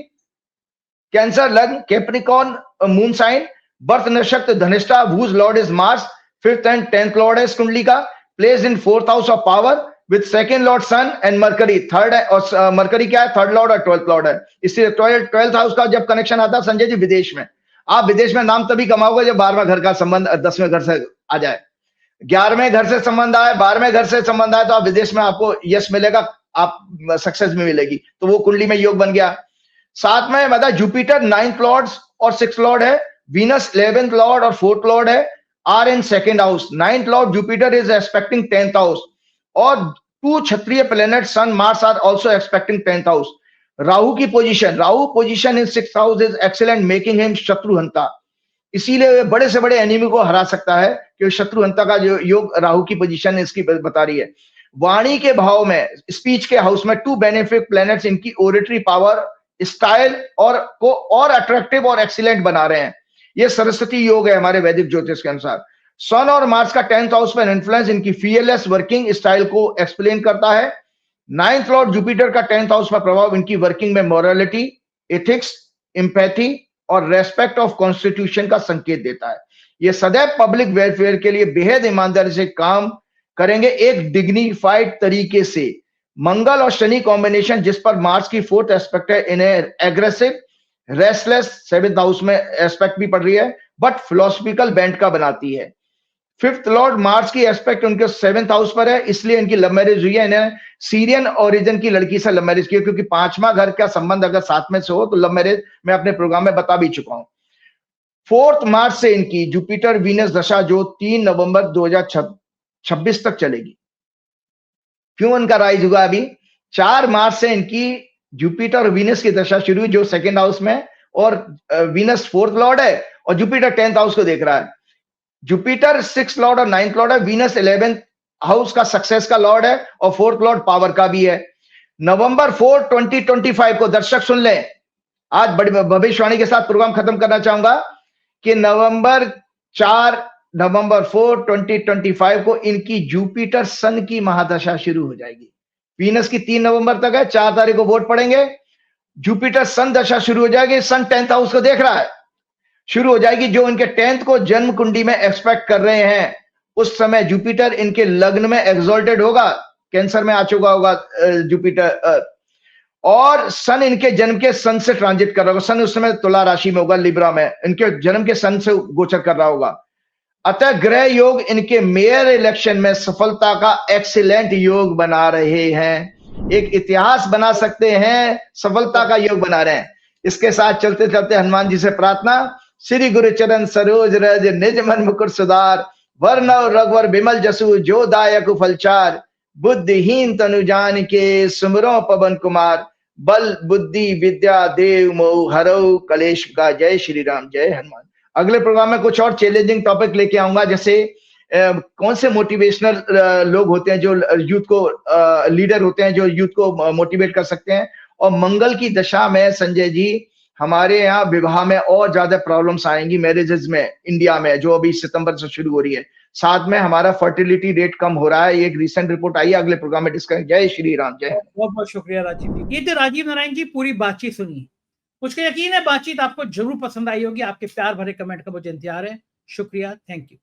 कैंसर लग्न, कैप्रिकॉर्न मून साइन, बर्थ नक्षत्र Dhanishtha, whose lord is Mars, 5th and 10th lord है इस कुंडली का, placed in 4th house of power with 2nd lord sun and Mercury, third है, और मरकरी क्या है, 3rd lord और 12th lord है। इसलिए 12th house का जब कनेक्शन आता है संजय जी, विदेश में आप विदेश में नाम तभी कमाओगे जब 12वें घर का संबंध 10वें घर से आ जाए, 11वें घर से संबंध आए, 12वें घर से संबंध आए, तो आप विदेश में आपको यश मिलेगा, आप सक्सेस भी मिलेगी। तो वो कुंडली में योग बन गया। साथ में मतलब जुपिटर 9th लॉर्ड और 6th लॉर्ड है, वीनस 11th लॉर्ड और 4th लॉर्ड है, are in 2nd house. 9th lord Jupiter is expecting 10th house, और 2 Kshatriya planet sun Mars are also expecting 10th house. Rahu की position, Rahu position in 6th house is excellent, making him शत्रुहंता। इसीलिए बड़े से बड़े enemy को हरा सकता है, क्योंकि शत्रुहंता का जो योग राहु की पोजीशन इसकी बता रही है। वाणी के भाव में, स्पीच के हाउस में 2 बेनिफिक प्लैनेट्स इनकी ओरेटरी पावर, स्टाइल को और अट्रैक्टिव और एक्सीलेंट बना रहे हैं। ये सरस्वती योग है हमारे वैदिक ज्योतिष के अनुसार। सन और मार्स का 10th हाउस पर इन्फ्लुएंस इनकी फियरलेस वर्किंग स्टाइल को एक्सप्लेन करता है। 9th लॉर्ड जुपिटर का 10th हाउस पर प्रभाव इनकी वर्किंग में मोरालिटी, एथिक्स, एम्पैथी और रेस्पेक्ट ऑफ कॉन्स्टिट्यूशन का संकेत देता है। ये सदैव पब्लिक वेलफेयर के लिए बेहद ईमानदारी से काम करेंगे, एक डिग्निफाइड तरीके से। मंगल और शनि कॉम्बिनेशन, जिस पर मार्स की 4th एस्पेक्ट है, इन्हें एग्रेसिव, रेस्टलेस 7th हाउस में एस्पेक्ट भी पड़ रही है, बट फिलोसफिकल बेंट का बनाती है। 5th लॉर्ड मार्स की एस्पेक्ट उनके 7th हाउस पर है, इसलिए इनकी लव मैरिज हुई है। इन्हें सीरियन ओरिजिन की लड़की से लव मैरिज की, क्योंकि 5वां घर का संबंध अगर 7 में से हो तो लव मैरिज मैं अपने प्रोग्राम में बता भी चुका हूं। 4th मार्च से इनकी जुपिटर वीनस दशा जो 3 नवंबर 2026 तक चलेगी। क्यों इनका राइज हुआ अभी? 4 मार्च से इनकी जुपिटर और वीनस की दशा शुरू हुई, जो 2nd हाउस में, और वीनस 4th लॉर्ड है और जुपिटर 10th हाउस को देख रहा है। जुपिटर 6th लॉर्ड और 9th लॉर्ड है, वीनस 11th हाउस का सक्सेस का लॉर्ड है, और 4th लॉर्ड पावर का भी है। नवंबर 4, 2025 को दर्शक सुन लें, आज बड़ी भविष्यवाणी के साथ प्रोग्राम खत्म करना चाहूंगा कि नवंबर 4 2025 को इनकी जुपिटर सन की महादशा शुरू हो जाएगी। वीनस की 3 नवंबर तक है, 4 तारीख को वोट पड़ेंगे। जुपिटर सन दशा शुरू हो जाएगी, सन 10th हाउस को देख रहा है, शुरू हो जाएगी, जो इनके 10th को जन्म कुंडी में एक्सपेक्ट कर रहे हैं। उस समय जुपिटर इनके लग्न में एक्सॉल्टेड होगा, कैंसर में आ चुका होगा जुपिटर, और सन इनके जन्म के सन से ट्रांजिट कर रहा होगा। सन उस समय तुला राशि में होगा, लिब्रा में, इनके जन्म के सन से गोचर कर रहा होगा। अतः ग्रह योग इनके मेयर इलेक्शन में सफलता का एक्सीलेंट योग बना रहे हैं, एक इतिहास बना सकते हैं, सफलता का योग बना रहे हैं। इसके साथ चलते चलते हनुमान जी से प्रार्थना, श्री गुरु चरण सरोज रज निज मन मुकुर सुधार, वर्णव रघुवर बिमल जसु जो दायक फलचार, बुद्धिहीन तनु जान के सुमरो पवन कुमार, बल बुद्धि विद्या देव मोह हरौ कलेश का। जय श्री राम, जय हनुमान। अगले प्रोग्राम में कुछ और चैलेंजिंग टॉपिक लेके आऊंगा, जैसे कौन से मोटिवेशनल लोग होते हैं जो यूथ को लीडर होते हैं जो यूथ को मोटिवेट कर सकते हैं। और मंगल की दशा में संजय जी हमारे यहाँ विवाह में और ज्यादा प्रॉब्लम्स आएंगी, मैरिजेस में इंडिया में, जो अभी सितंबर से शुरू हो रही है। साथ में हमारा फर्टिलिटी रेट कम हो रहा है, एक रिसेंट रिपोर्ट आई है, अगले प्रोग्राम में डिस्कस। जय श्री राम, जय। बहुत बहुत शुक्रिया राजीव जी। ये थे राजीव नारायण जी, पूरी बातचीत सुनिए, मुझे यकीन है बातचीत आपको जरूर पसंद आई होगी। आपके प्यार भरे कमेंट का मुझे इंतजार है। शुक्रिया, थैंक यू।